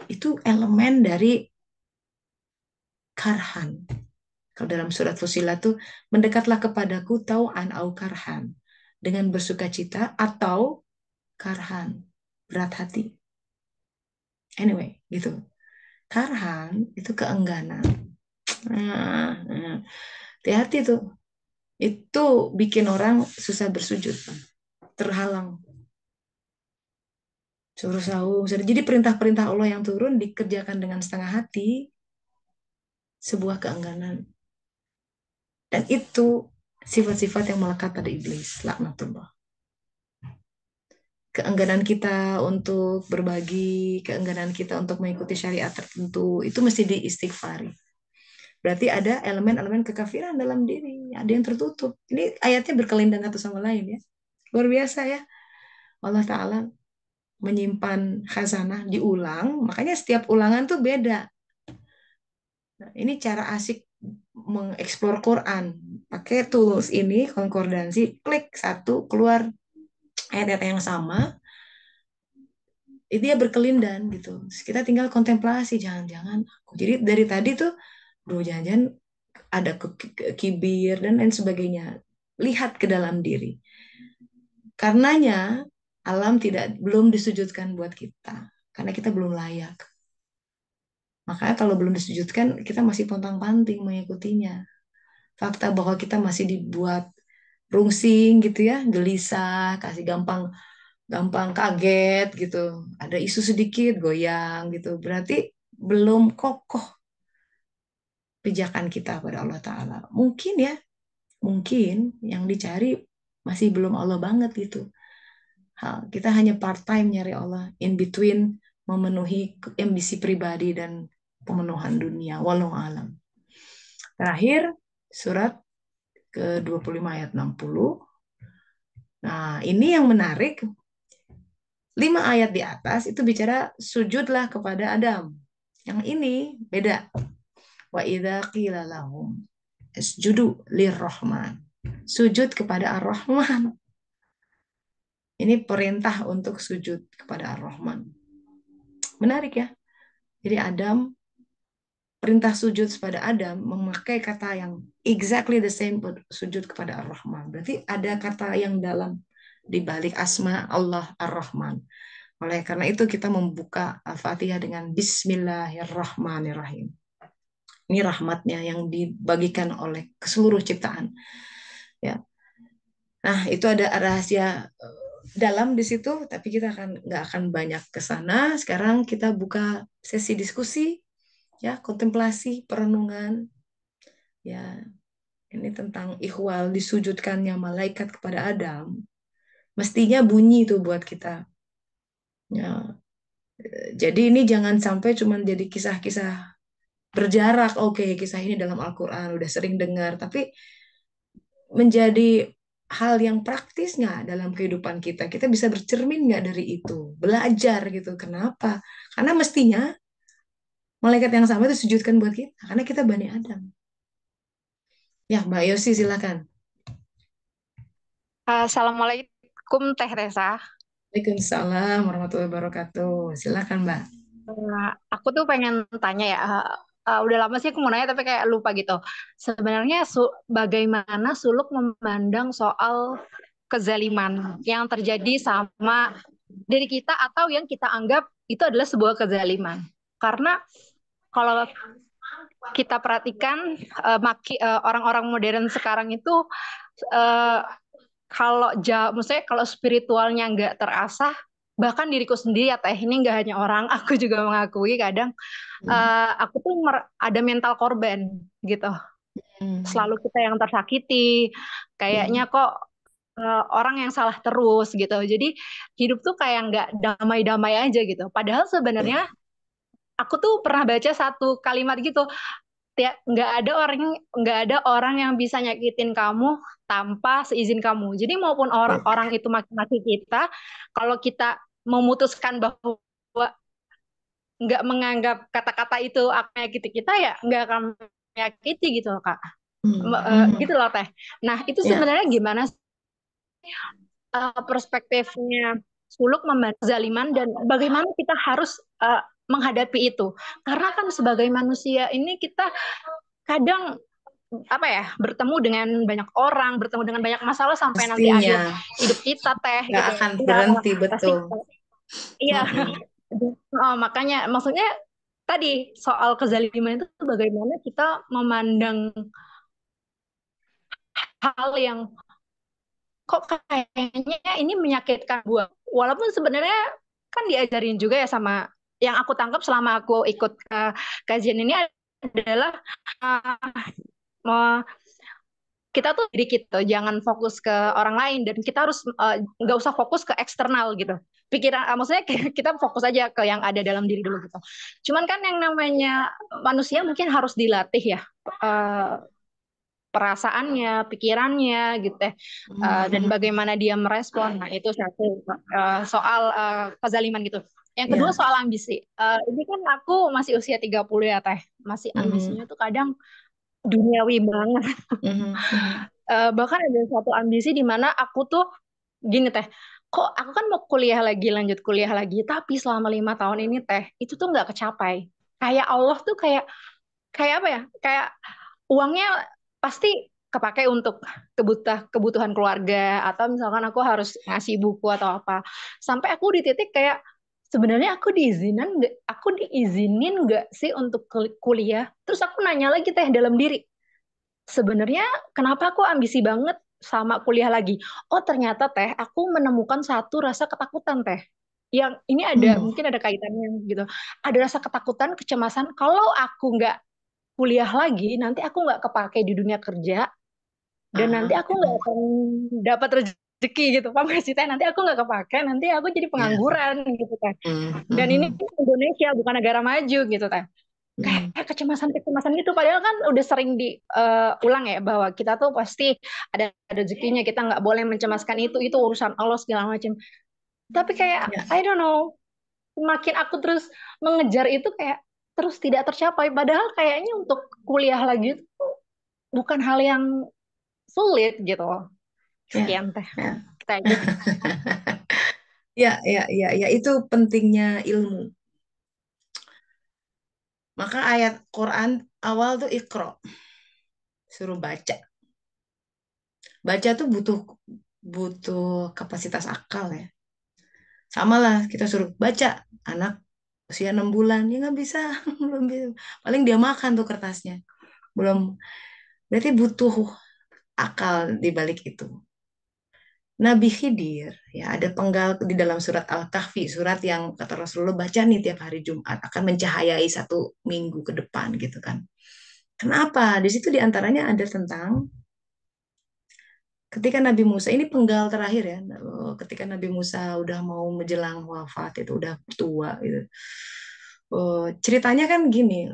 Itu elemen dari karhan. Kalau dalam surat Fusilat tuh, mendekatlah kepadaku tau'an au karhan. Dengan bersuka cita atau karhan. Berat hati. Anyway, gitu. Karhan itu keengganan. Hati-hati tuh. Itu bikin orang susah bersujud. Terhalang. Suruh sahur. Jadi perintah-perintah Allah yang turun dikerjakan dengan setengah hati, sebuah keengganan. Dan itu sifat-sifat yang melekat pada iblis, laknatullah. Keengganan kita untuk berbagi, keengganan kita untuk mengikuti syariat tertentu, itu mesti diistighfari. Berarti ada elemen-elemen kekafiran dalam diri, ada yang tertutup. Ini ayatnya berkelindan satu sama lain ya. Luar biasa ya. Allah Ta'ala menyimpan khazanah, diulang, makanya setiap ulangan tuh beda. Nah, ini cara asik mengeksplor Quran. Pakai tools ini, konkordansi, klik satu, keluar ayat-ayat yang sama, itu dia berkelindan gitu. Terus kita tinggal kontemplasi, jangan-jangan aku. Jadi dari tadi tuh, bro, jangan-jangan ada kibir dan lain sebagainya. Lihat ke dalam diri. Karenanya alam belum disujudkan buat kita, karena kita belum layak. Makanya kalau belum disujudkan, kita masih pontang-panting mengikutinya. Fakta bahwa kita masih dibuat rungsing gitu ya, gelisah, kasih gampang gampang kaget gitu. Ada isu sedikit goyang gitu. Berarti belum kokoh pijakan kita pada Allah Ta'ala. Mungkin ya, mungkin yang dicari masih belum Allah banget gitu. Kita hanya part time nyari Allah, in between memenuhi ambisi pribadi dan pemenuhan dunia. Walau alam. Terakhir, surat ke-25 ayat 60. Nah, ini yang menarik. 5 ayat di atas itu bicara sujudlah kepada Adam. Yang ini beda. Wa idza qila lahum isjudu lirrahman. Sujud kepada Ar-Rahman. Ini perintah untuk sujud kepada Ar-Rahman. Menarik ya. Jadi Adam, perintah sujud kepada Adam memakai kata yang exactly the same, sujud kepada Ar-Rahman. Berarti ada kata yang dalam di balik asma Allah Ar-Rahman. Oleh karena itu kita membuka Al-Fatihah dengan Bismillahirrahmanirrahim. Ini rahmatnya yang dibagikan oleh seluruh ciptaan. Ya, nah itu ada rahasia dalam di situ, tapi kita nggak akan banyak ke sana. Sekarang kita buka sesi diskusi, ya kontemplasi, perenungan, ya Ini tentang ihwal disujudkannya malaikat kepada Adam. Mestinya bunyi itu buat kita. Ya, jadi ini jangan sampai cuma jadi kisah-kisah berjarak. Oke, kisah ini dalam Al-Quran udah sering dengar, tapi menjadi hal yang praktis nggak dalam kehidupan kita? Kita bisa bercermin nggak dari itu? Belajar gitu. Kenapa? Karena mestinya malaikat yang sama itu sujudkan buat kita, karena kita Bani Adam. Ya, Mbak Yosi silakan. Assalamualaikum Teh Resa. Waalaikumsalam warahmatullahi wabarakatuh. Silakan, Mbak. Aku tuh pengen tanya ya, udah lama sih aku mau nanya tapi kayak lupa gitu. Sebenarnya bagaimana Suluk memandang soal kezaliman yang terjadi sama diri kita atau yang kita anggap itu adalah sebuah kezaliman. Karena kalau kita perhatikan orang-orang modern sekarang itu eh, kalau maksudnya kalau spiritualnya nggak terasah, bahkan diriku sendiri ya Teh, ini nggak hanya orang, aku juga mengakui kadang Hmm, aku tuh ada mental korban gitu. hmm, Selalu kita yang tersakiti, kayaknya hmm, kok orang yang salah terus gitu. Jadi hidup tuh kayak nggak damai-damai aja gitu. Padahal sebenarnya aku tuh pernah baca satu kalimat gitu, nggak ada orang yang bisa nyakitin kamu tanpa seizin kamu. Jadi maupun orang ya. itu maki-maki kita, kalau kita memutuskan bahwa nggak menganggap kata-kata itu akan menyakiti kita, ya nggak akan menyakiti gitu loh Kak. Hmm, hmm, Gitu loh Teh. Nah itu ya, sebenarnya gimana perspektifnya Suluk membantu zaliman dan bagaimana kita harus menghadapi itu. Karena kan sebagai manusia ini kita kadang apa ya, bertemu dengan banyak orang, bertemu dengan banyak masalah sampai nanti pastinya akhir hidup kita Teh nggak gitu. akan Iya, berhenti pasti. betul. Iya. Mm-mm. Oh, makanya maksudnya tadi soal kezaliman itu bagaimana kita memandang hal yang kok kayaknya ini menyakitkan gua. Walaupun sebenarnya kan diajarin juga ya sama yang aku tangkap selama aku ikut kajian ini adalah uh, kita tuh diri kita jangan fokus ke orang lain dan kita harus nggak usah fokus ke eksternal gitu pikiran maksudnya kita fokus aja ke yang ada dalam diri dulu gitu. Cuman kan yang namanya manusia mungkin harus dilatih ya, uh, perasaannya, pikirannya gitu ya. Dan Mm-mm. bagaimana dia merespon. Nah, itu satu soal kezaliman gitu. Yang kedua Ya. soal ambisi. Ini kan aku masih usia 30 ya Teh. Masih ambisinya Mhm. tuh kadang duniawi banget. Mhm. Mhm. Bahkan ada satu ambisi di mana aku tuh gini Teh, kok aku kan mau kuliah lagi, lanjut kuliah lagi, tapi selama 5 tahun ini Teh, itu tuh nggak kecapai. Kayak Allah tuh kayak kayak apa ya? Kayak uangnya pasti kepake untuk kebutuhan keluarga atau misalkan aku harus ngasih buku atau apa. Sampai aku di titik kayak sebenarnya aku diizinin nggak sih untuk kuliah? Terus aku nanya lagi Teh dalam diri, sebenarnya kenapa aku ambisi banget sama kuliah lagi? Oh, ternyata Teh, aku menemukan satu rasa ketakutan Teh. Yang ini ada Hmm. mungkin ada kaitannya gitu. Ada rasa ketakutan, kecemasan kalau aku nggak kuliah lagi, nanti aku nggak kepake di dunia kerja dan nanti Ah, aku nggak akan dapat rezeki gitu. Paham gak sih Teh? Nanti aku nggak kepake, nanti aku jadi ya. pengangguran gitu Teh. Hmm. Dan ini Mhm. Indonesia bukan negara maju gitu Teh, Hmm. kayak kecemasan-kecemasan gitu. Padahal kan udah sering diulang ya bahwa kita tuh pasti ada rezekinya, kita nggak boleh mencemaskan itu urusan Allah segala macam. Tapi kayak Ya. I don't know, semakin aku terus mengejar itu kayak terus tidak tercapai. Padahal kayaknya untuk kuliah lagi itu bukan hal yang sulit gitu. Ya. Sekian teh. Ya. Kita aja. Ya, ya, ya, ya, itu pentingnya ilmu. Maka ayat Quran awal tuh Iqra, suruh baca. Baca tuh butuh butuh kapasitas akal ya. Sama lah kita suruh baca anak usia 6 bulan ya nggak bisa, belum bisa. Paling dia makan tuh kertasnya. Belum. Berarti butuh akal di balik itu. Nabi Khidir, ya ada penggal di dalam surat Al-Kahfi, surat yang kata Rasulullah baca nih tiap hari Jumat akan mencahayai 1 minggu ke depan gitu kan. Kenapa? Di situ diantaranya ada tentang Ketika Nabi Musa, ini penggal terakhir ya, ketika Nabi Musa udah mau menjelang wafat, itu udah tua gitu. Ceritanya kan gini,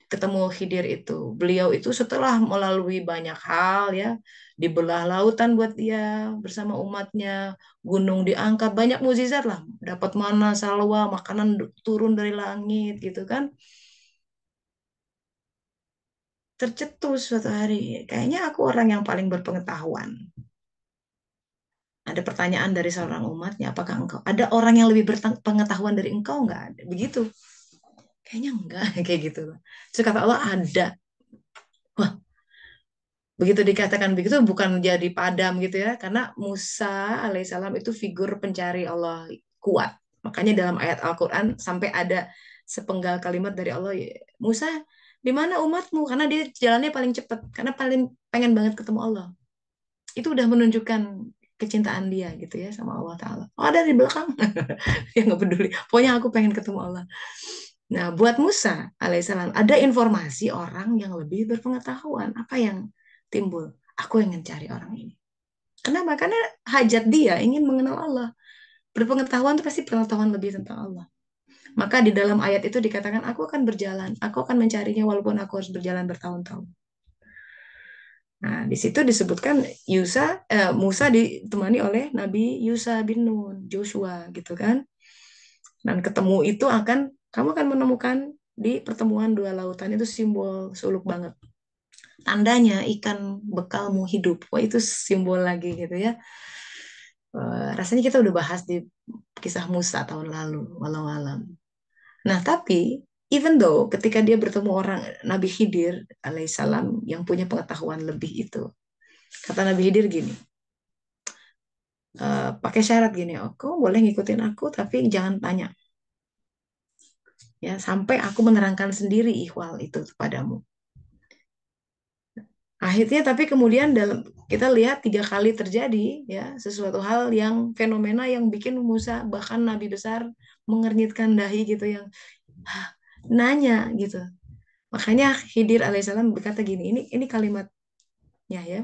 ketemu Khidir itu. Beliau itu setelah melalui banyak hal ya, dibelah lautan buat dia bersama umatnya, gunung diangkat, banyak mukjizat lah, dapat mana salwa, makanan turun dari langit gitu kan. Tercetus suatu hari, kayaknya aku orang yang paling berpengetahuan. Ada pertanyaan dari seorang umatnya, apakah engkau ada orang yang lebih berpengetahuan dari engkau? Nggak ada. Begitu. Kayaknya enggak, kayak gitu. Terus kata Allah ada. Wah, begitu dikatakan begitu bukan jadi padam gitu ya, karena Musa alaihissalam itu figur pencari Allah kuat. Makanya dalam ayat Al-Quran sampai ada sepenggal kalimat dari Allah, Musa, di mana umatmu? Karena dia jalannya paling cepat, karena paling pengen banget ketemu Allah. Itu udah menunjukkan kecintaan dia gitu ya sama Allah Ta'ala. Oh, ada di belakang. Ya nggak peduli. Pokoknya aku pengen ketemu Allah. Nah, buat Musa alaihissalam ada informasi orang yang lebih berpengetahuan. Apa yang timbul? Aku ingin cari orang ini. Kenapa? Karena hajat dia ingin mengenal Allah. Berpengetahuan itu pasti pengetahuan lebih tentang Allah. Maka di dalam ayat itu dikatakan, aku akan berjalan, aku akan mencarinya walaupun aku harus berjalan bertahun-tahun. Nah, di situ disebutkan Musa ditemani oleh Nabi Yusa bin Nun, Joshua gitu kan. Dan ketemu itu kamu akan menemukan di pertemuan dua lautan itu simbol suluk banget. Tandanya ikan bekalmu hidup. Wah, itu simbol lagi gitu ya. Rasanya kita udah bahas di kisah Musa tahun lalu, walau alam. Nah, tapi even though ketika dia bertemu orang Nabi Khidir alaihissalam yang punya pengetahuan lebih itu, kata Nabi Khidir gini, pakai syarat gini, oh, kamu boleh ngikutin aku tapi jangan tanya ya sampai aku menerangkan sendiri ihwal itu kepadamu. Akhirnya tapi kemudian dalam kita lihat 3 kali terjadi ya sesuatu hal yang fenomena yang bikin Musa bahkan Nabi besar mengernyitkan dahi gitu yang nanya gitu. Makanya Khidir alaihissalam berkata gini, ini kalimatnya ya.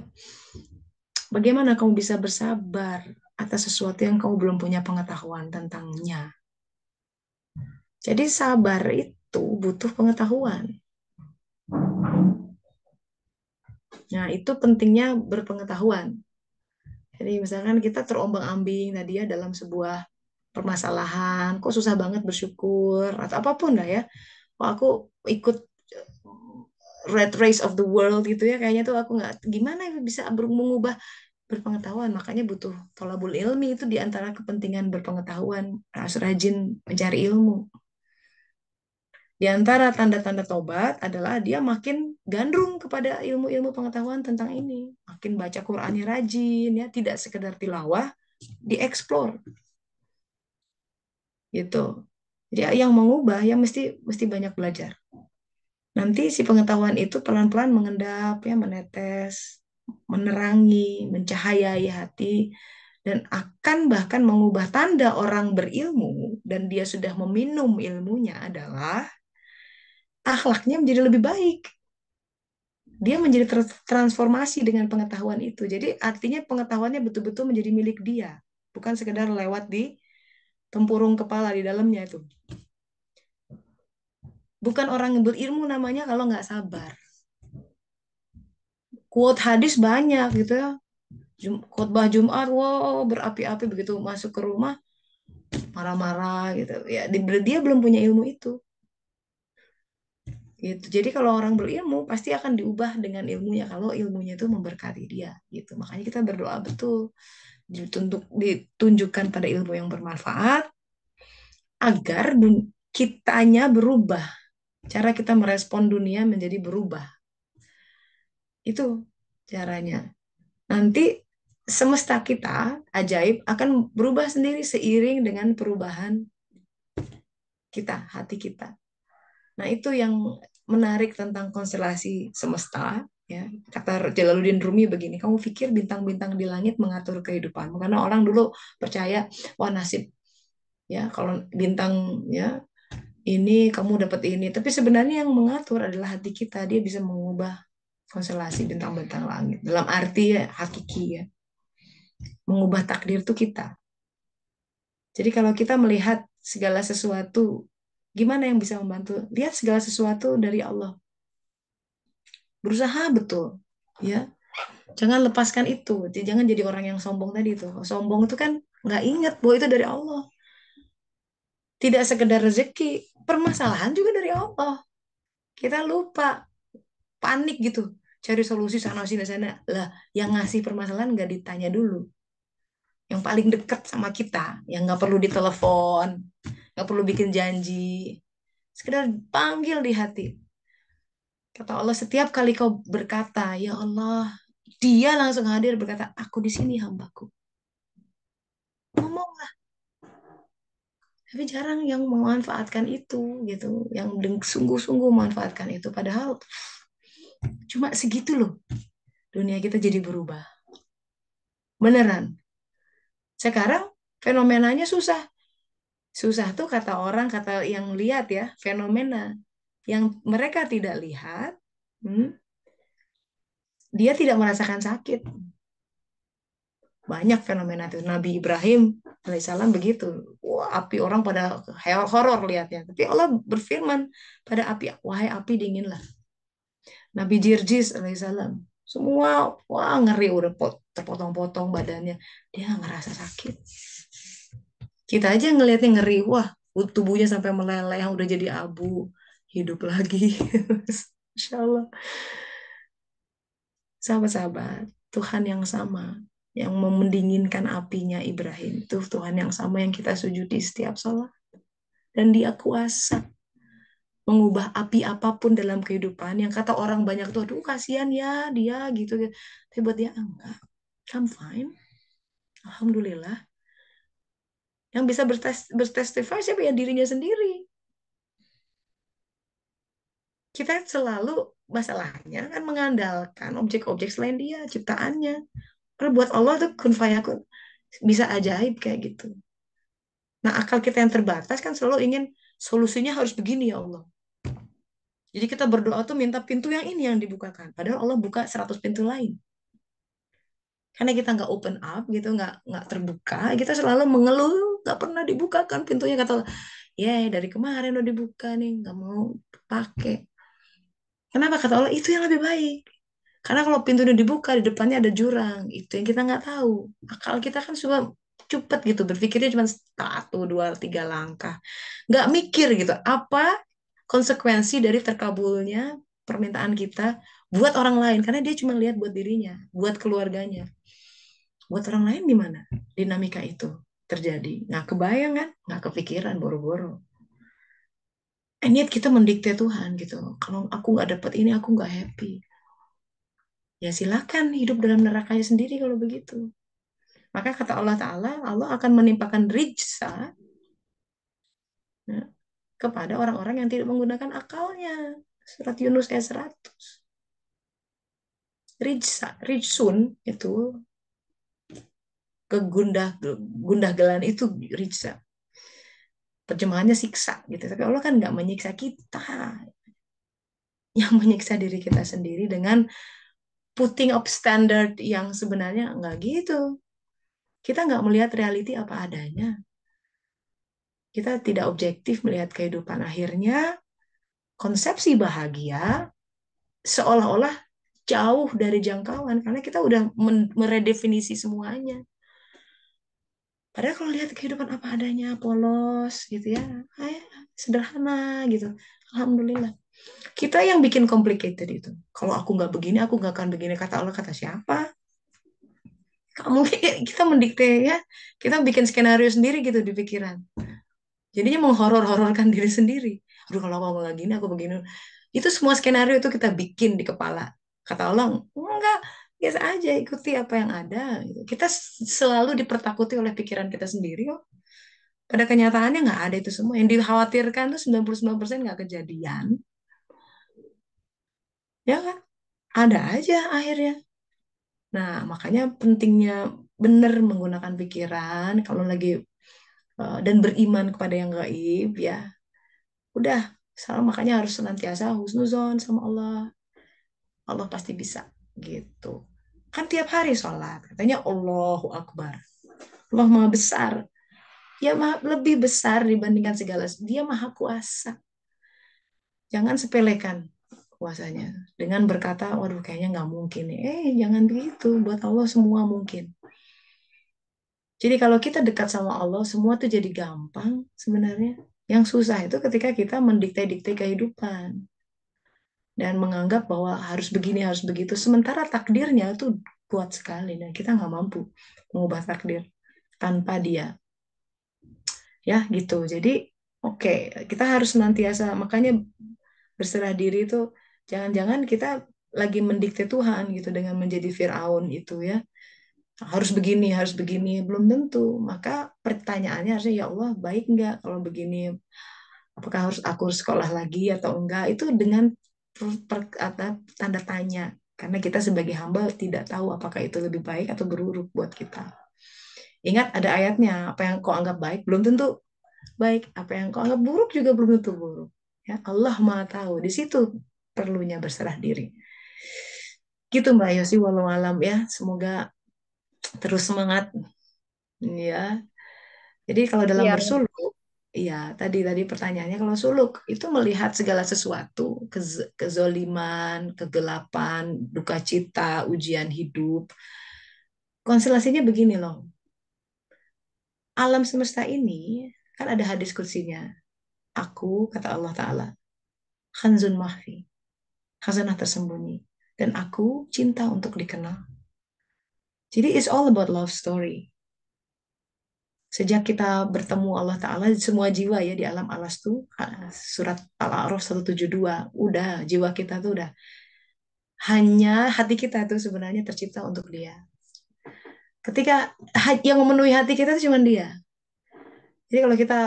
Bagaimana kamu bisa bersabar atas sesuatu yang kamu belum punya pengetahuan tentangnya? Jadi sabar itu butuh pengetahuan. Nah, itu pentingnya berpengetahuan. Jadi misalkan kita terombang-ambing tadi ya dalam sebuah permasalahan, kok susah banget bersyukur atau apapun lah ya. Kok aku ikut red race of the world gitu ya, kayaknya tuh aku nggak gimana bisa mengubah berpengetahuan. Makanya butuh tolabul ilmi itu di antara kepentingan berpengetahuan, harus rajin mencari ilmu. Di antara tanda-tanda tobat adalah dia makin gandrung kepada ilmu-ilmu pengetahuan tentang ini. Makin baca Qur'annya rajin, ya tidak sekedar tilawah, dieksplor. Gitu. Jadi yang mengubah ya mesti mesti banyak belajar. Nanti si pengetahuan itu pelan-pelan mengendap, ya menetes, menerangi, mencahayai hati, dan akan bahkan mengubah tanda orang berilmu dan dia sudah meminum ilmunya adalah akhlaknya menjadi lebih baik. Dia menjadi transformasi dengan pengetahuan itu. Jadi artinya pengetahuannya betul-betul menjadi milik dia, bukan sekedar lewat di tempurung kepala di dalamnya itu. Bukan orang yang berilmu namanya kalau nggak sabar. Quote hadis banyak gitu ya. Khotbah Jumat, wow berapi-api begitu masuk ke rumah marah-marah gitu. Ya dia belum punya ilmu itu. Gitu. Jadi kalau orang berilmu pasti akan diubah dengan ilmunya kalau ilmunya itu memberkati dia gitu. Makanya kita berdoa betul ditunjukkan pada ilmu yang bermanfaat agar kitanya berubah. Cara kita merespon dunia menjadi berubah. Itu caranya. Nanti semesta kita ajaib akan berubah sendiri seiring dengan perubahan kita, hati kita. Nah, itu yang menarik tentang konstelasi semesta, ya. Kata Jalaluddin Rumi begini, kamu pikir bintang-bintang di langit mengatur kehidupanmu? Karena orang dulu percaya, wah nasib, ya kalau bintang ya ini kamu dapat ini. Tapi sebenarnya yang mengatur adalah hati kita. Dia bisa mengubah konstelasi bintang-bintang langit dalam arti ya, hakiki ya. Mengubah takdir itu kita. Jadi kalau kita melihat segala sesuatu, gimana yang bisa membantu? Lihat segala sesuatu dari Allah. Berusaha betul, ya. Jangan lepaskan itu. Jangan jadi orang yang sombong tadi itu. Sombong itu kan nggak ingat bahwa itu dari Allah. Tidak sekedar rezeki, permasalahan juga dari Allah. Kita lupa, panik gitu. Cari solusi sana sini sana. Lah, yang ngasih permasalahan nggak ditanya dulu. Yang paling dekat sama kita, yang nggak perlu ditelepon, nggak perlu bikin janji. Sekedar panggil di hati. Kata Allah, setiap kali kau berkata, ya Allah, dia langsung hadir berkata, aku di sini hambaku. Ngomong, tapi jarang yang memanfaatkan itu gitu, yang sungguh-sungguh memanfaatkan itu. Padahal cuma segitu loh, dunia kita jadi berubah. Beneran. Sekarang fenomenanya susah. Susah tuh kata orang, kata yang lihat ya, fenomena. Yang mereka tidak lihat, hmm, dia tidak merasakan sakit. Banyak fenomena itu. Nabi Ibrahim alaihissalam begitu. Wah, api orang pada horor lihatnya. Tapi Allah berfirman pada api, wahai api dinginlah. Nabi Jirjis alaihissalam. Semua, wah ngeri udah terpotong-potong badannya. Dia nggak ngerasa sakit. Kita aja ngelihatnya ngeri. Wah, tubuhnya sampai meleleh, yang udah jadi abu. Hidup lagi. Insya Allah. Sahabat-sahabat, Tuhan yang sama. Yang mendinginkan apinya Ibrahim. Itu Tuhan yang sama yang kita sujudi setiap sholat. Dan dia kuasa mengubah api apapun dalam kehidupan. Yang kata orang banyak tuh, aduh kasihan ya dia gitu. Tapi buat dia enggak. I'm fine. Alhamdulillah. Yang bisa bertestify siapa ya, dirinya sendiri. Kita selalu masalahnya kan mengandalkan objek-objek selain dia, ciptaannya. Karena buat Allah tuh kun fayakun bisa ajaib kayak gitu. Nah, akal kita yang terbatas kan selalu ingin solusinya harus begini ya Allah. Jadi kita berdoa tuh minta pintu yang ini yang dibukakan. Padahal Allah buka 100 pintu lain. Karena kita nggak open up gitu, nggak terbuka, kita selalu mengeluh, nggak pernah dibukakan pintunya. Kata Allah, ya dari kemarin udah dibuka nih, nggak mau pakai. Kenapa? Kata Allah, itu yang lebih baik. Karena kalau pintu itu dibuka, di depannya ada jurang. Itu yang kita nggak tahu. Akal kita kan suka cepet gitu, berpikirnya cuma satu, dua, tiga langkah. Nggak mikir gitu, apa konsekuensi dari terkabulnya permintaan kita buat orang lain. Karena dia cuma lihat buat dirinya, buat keluarganya. Buat orang lain gimana dinamika itu terjadi. Nggak kebayang kan? Nggak kepikiran, boro-boro. Niat kita mendikte Tuhan gitu. Kalau aku nggak dapat ini, aku nggak happy. Ya silakan hidup dalam nerakanya sendiri kalau begitu. Maka kata Allah Ta'ala, Allah akan menimpakan rijsa ya, kepada orang-orang yang tidak menggunakan akalnya. Surat Yunus ayat 100. Rijsa, rijsun itu gundah gelan itu rijsa. Terjemahannya siksa gitu. Tapi Allah kan nggak menyiksa kita. Yang menyiksa diri kita sendiri dengan putting up standard yang sebenarnya nggak gitu. Kita nggak melihat reality apa adanya. Kita tidak objektif melihat kehidupan. Akhirnya konsepsi bahagia seolah-olah jauh dari jangkauan karena kita udah meredefinisi semuanya. Padahal kalau lihat kehidupan apa adanya, polos gitu ya, eh, sederhana gitu. Alhamdulillah. Kita yang bikin complicated itu. Kalau aku nggak begini, aku nggak akan begini. Kata Allah, kata siapa? Kamu kita mendikte ya, kita bikin skenario sendiri gitu di pikiran. Jadinya menghoror-hororkan diri sendiri. Aduh kalau aku nggak gini, aku begini. Itu semua skenario itu kita bikin di kepala. Kata Allah, enggak, biasa aja ikuti apa yang ada. Gitu. Kita selalu dipertakuti oleh pikiran kita sendiri kok. Pada kenyataannya nggak ada itu semua. Yang dikhawatirkan tuh 99% nggak kejadian. Ya kan? Ada aja akhirnya. Nah, makanya pentingnya benar menggunakan pikiran kalau lagi dan beriman kepada yang gaib ya. Udah, selalu makanya harus senantiasa husnuzon sama Allah. Allah pasti bisa gitu. Kan tiap hari sholat, katanya Allahu Akbar. Allah Maha Besar. Dia lebih besar dibandingkan segala. Dia Maha Kuasa. Jangan sepelekan kuasanya. Dengan berkata, waduh kayaknya nggak mungkin. Jangan begitu. Buat Allah semua mungkin. Jadi kalau kita dekat sama Allah, semua tuh jadi gampang sebenarnya. Yang susah itu ketika kita mendikte-dikte kehidupan. Dan menganggap bahwa harus begini, harus begitu. Sementara takdirnya tuh kuat sekali. Dan kita nggak mampu mengubah takdir tanpa dia. Ya gitu. Jadi oke, kita harus senantiasa. Makanya berserah diri itu jangan-jangan kita lagi mendikte Tuhan gitu dengan menjadi Firaun itu ya. Harus begini, belum tentu. Maka pertanyaannya harusnya ya Allah baik nggak kalau begini? Apakah harus aku sekolah lagi atau enggak? Itu dengan tanda tanya. Karena kita sebagai hamba tidak tahu apakah itu lebih baik atau buruk buat kita. Ingat ada ayatnya, apa yang kau anggap baik belum tentu baik, apa yang kau anggap buruk juga belum tentu buruk. Ya, Allah Maha tahu. Di situ perlunya berserah diri. Gitu Mbak Yosi, walau alam ya. Semoga terus semangat ya. Jadi kalau dalam Iya, bersuluk, ya tadi tadi pertanyaannya kalau suluk itu melihat segala sesuatu, kezoliman, kegelapan, duka cita, ujian hidup. Konstelasinya begini loh. Alam semesta ini kan ada hadis kursinya. Aku, kata Allah Ta'ala, khanzun mahfi, khazanah tersembunyi. Dan aku cinta untuk dikenal. Jadi it's all about love story. Sejak kita bertemu Allah Ta'ala, semua jiwa ya di alam alas tuh, surat Al-A'raf 172, udah jiwa kita tuh udah. Hanya hati kita tuh sebenarnya tercipta untuk dia. Ketika yang memenuhi hati kita itu cuma dia. Jadi kalau kita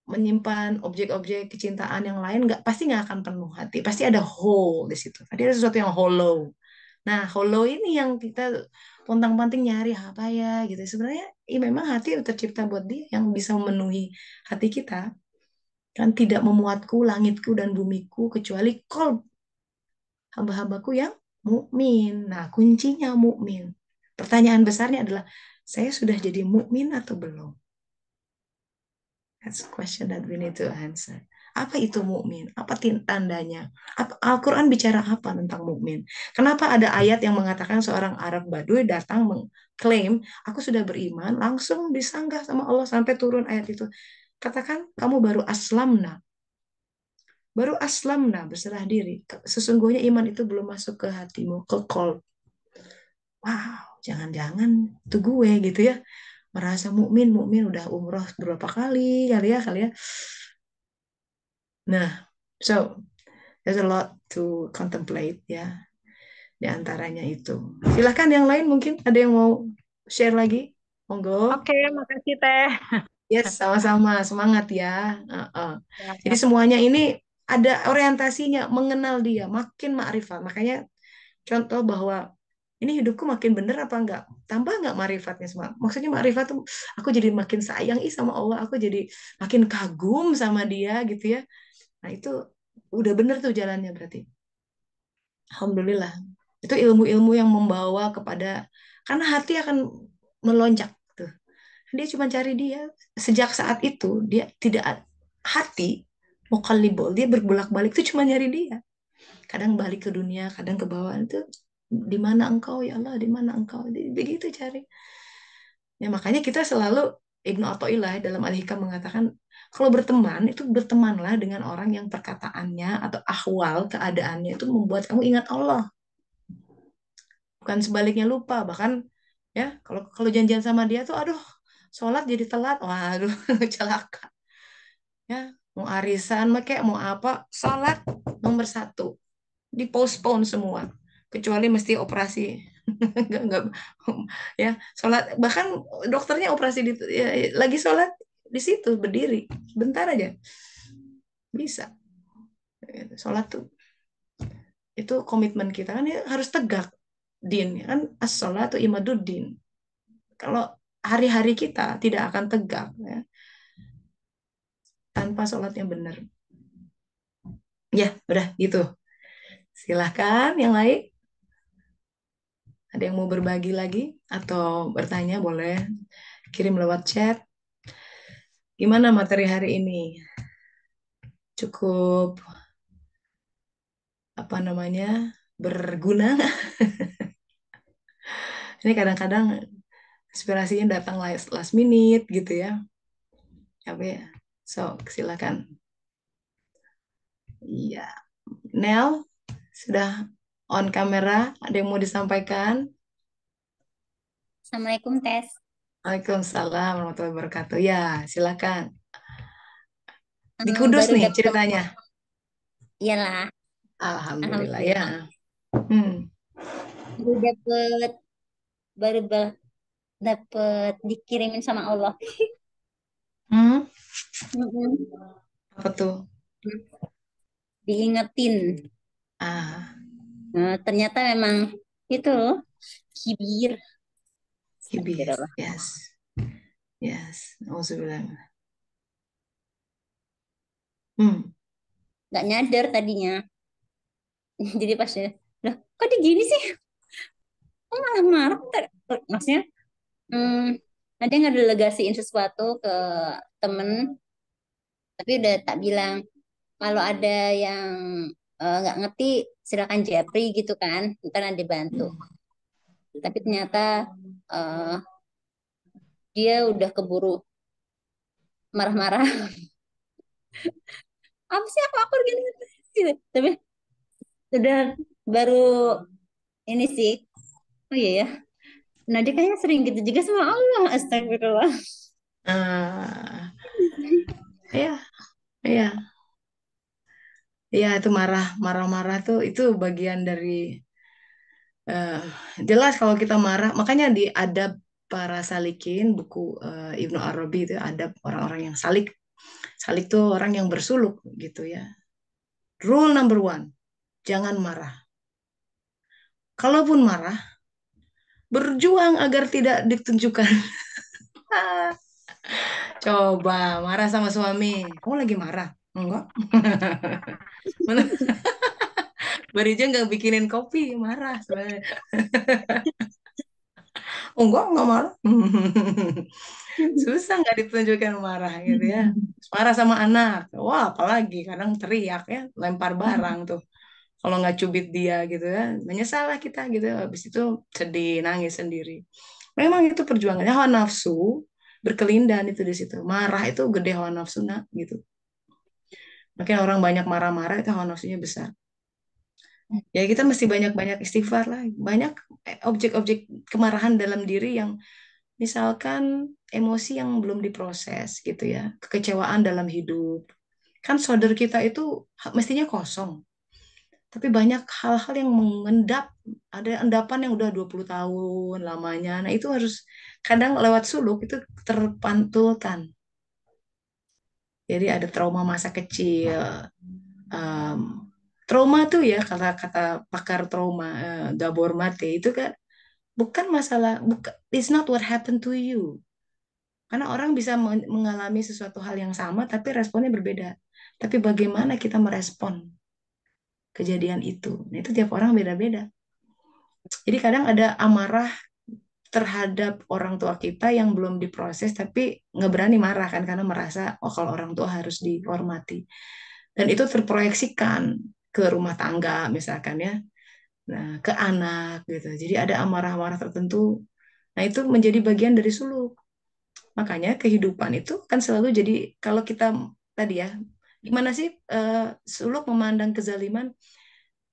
menyimpan objek-objek kecintaan yang lain, pasti nggak akan penuh hati. Pasti ada hole di situ. Tadi ada sesuatu yang hollow. Nah, hollow ini yang kita pontang-panting nyari apa ya gitu. Sebenarnya memang hati tercipta buat dia yang bisa memenuhi hati kita. Kan tidak memuatku langitku dan bumiku kecuali kol hamba-hambaku yang mukmin. Nah, kuncinya mukmin. Pertanyaan besarnya adalah saya sudah jadi mukmin atau belum? That's a question that we need to answer. Apa itu mukmin? Apa tandanya? Al-Quran bicara apa tentang mukmin? Kenapa ada ayat yang mengatakan seorang Arab Baduy datang mengklaim, aku sudah beriman, langsung disanggah sama Allah sampai turun ayat itu. Katakan, kamu baru aslamna, berserah diri. Sesungguhnya iman itu belum masuk ke hatimu, ke kol. Wow, jangan-jangan itu gue gitu ya. Merasa mukmin, mukmin udah umroh berapa kali ya. Nah, so there's a lot to contemplate ya di antaranya itu. Silahkan yang lain mungkin ada yang mau share lagi, monggo. oke, makasih Teh. Yes, sama-sama semangat ya. Uh-uh. Ya, Jadi semuanya ini ada orientasinya mengenal dia, makin makrifat. Makanya contoh bahwa ini hidupku makin bener apa enggak? Tambah enggak marifatnya semua? Maksudnya marifat tuh aku jadi makin sayang sama Allah, aku jadi makin kagum sama dia gitu ya. Nah, itu udah bener tuh jalannya berarti. Alhamdulillah. Itu ilmu-ilmu yang membawa kepada karena hati akan melonjak tuh. Dia cuma cari dia. Sejak saat itu dia tidak hati mukallibol, dia berbolak-balik itu cuma nyari dia. Kadang balik ke dunia, kadang ke bawah itu di mana engkau ya Allah, di mana engkau? Begitu cari. Ya makanya kita selalu Ibnu Athaillah dalam Al-Hikam mengatakan kalau berteman itu bertemanlah dengan orang yang perkataannya atau ahwal keadaannya itu membuat kamu ingat Allah, bukan sebaliknya lupa. Bahkan ya kalau kalau janjian sama dia tuh aduh sholat jadi telat, waduh celaka ya. Mau arisan kayak mau apa, sholat nomor satu dipostpone semua kecuali mesti operasi. Nggak, ya sholat bahkan dokternya operasi ya, lagi sholat di situ berdiri bentar aja bisa. Sholat tuh itu komitmen kita kan ya, harus tegak din ya kan, as-sholatu imaduddin. Kalau hari-hari kita tidak akan tegak ya, tanpa sholat yang benar. Ya udah gitu, silahkan yang lain. Ada yang mau berbagi lagi atau bertanya boleh kirim lewat chat. Gimana materi hari ini? Cukup apa namanya? Berguna? Ini kadang-kadang inspirasinya datang last minute gitu ya. Apa ya? So, silakan. Iya. Nel, sudah on kamera. Ada yang mau disampaikan? Assalamualaikum Tes. Waalaikumsalam warahmatullahi wabarakatuh. Ya, silakan. Di Kudus Baru nih dapet, ceritanya. iyalah, Alhamdulillah ya. alhamdulillah. Hmm. Baru dapet, baru dapet dikirimin sama Allah. Hmm. Mm-mm. Apa tuh? Diingetin. Ah, Ternyata memang itu loh, kibir. kibis. Astagfirullah. Yes. Yes. Alhamdulillah. Hmm. Gak nyadar tadinya. Jadi pas ya, loh, kok dia gini sih? Kok malah marah? Maksudnya, hmm, ada ngedelegasiin sesuatu ke temen, tapi udah tak bilang. Kalau ada yang nggak ngerti, silakan japri gitu kan, ntar nanti bantu. Tapi ternyata eh, dia udah keburu marah-marah. Apa sih aku gini gitu. Tapi udah baru ini sih. Oh iya ya. Nah dia kayaknya sering gitu juga sama Allah. Astagfirullah. Ah, ya, ya, ya itu marah-marah tuh itu bagian dari eh, jelas kalau kita marah. Makanya di adab para salikin buku Ibnu Arabi itu adab orang-orang yang salik. Salik tuh orang yang bersuluk gitu ya. Rule number one, jangan marah. Kalaupun marah, berjuang agar tidak ditunjukkan. Coba marah sama suami. Kamu lagi marah? Enggak. Mana baru aja nggak bikinin kopi, marah sebenarnya. Oh, enggak marah. Susah nggak ditunjukkan marah gitu ya. Marah sama anak. Wah, apalagi kadang teriak ya, lempar barang tuh. Kalau nggak cubit dia gitu ya, menyesal lah kita gitu. Habis itu sedih, nangis sendiri. Memang itu perjuangannya hawa nafsu berkelindan itu di situ. Marah itu gede hawa nafsu nak gitu. Makanya orang banyak marah-marah itu hawa nafsunya besar. Ya kita mesti banyak-banyak istighfar lah. Banyak objek-objek kemarahan dalam diri yang misalkan emosi yang belum diproses gitu ya. Kekecewaan dalam hidup. Kan saudara kita itu mestinya kosong. Tapi banyak hal-hal yang mengendap. Ada endapan yang udah 20 tahun lamanya. Nah itu harus kadang lewat suluk itu terpantulkan. Jadi ada trauma masa kecil. Em, Trauma tuh ya kata-kata pakar trauma Gabor Mate itu kan bukan masalah, bukan, it's not what happened to you. Karena orang bisa mengalami sesuatu hal yang sama tapi responnya berbeda. Tapi bagaimana kita merespon kejadian itu? Nah, itu tiap orang beda-beda. Jadi kadang ada amarah terhadap orang tua kita yang belum diproses tapi nggak berani marah kan karena merasa oh kalau orang tua harus dihormati. Dan itu terproyeksikan ke rumah tangga misalkan ya. Nah, ke anak gitu. Jadi ada amarah-amarah tertentu. Nah, itu menjadi bagian dari suluk. Makanya kehidupan itu kan selalu jadi kalau kita tadi ya, gimana sih suluk memandang kezaliman?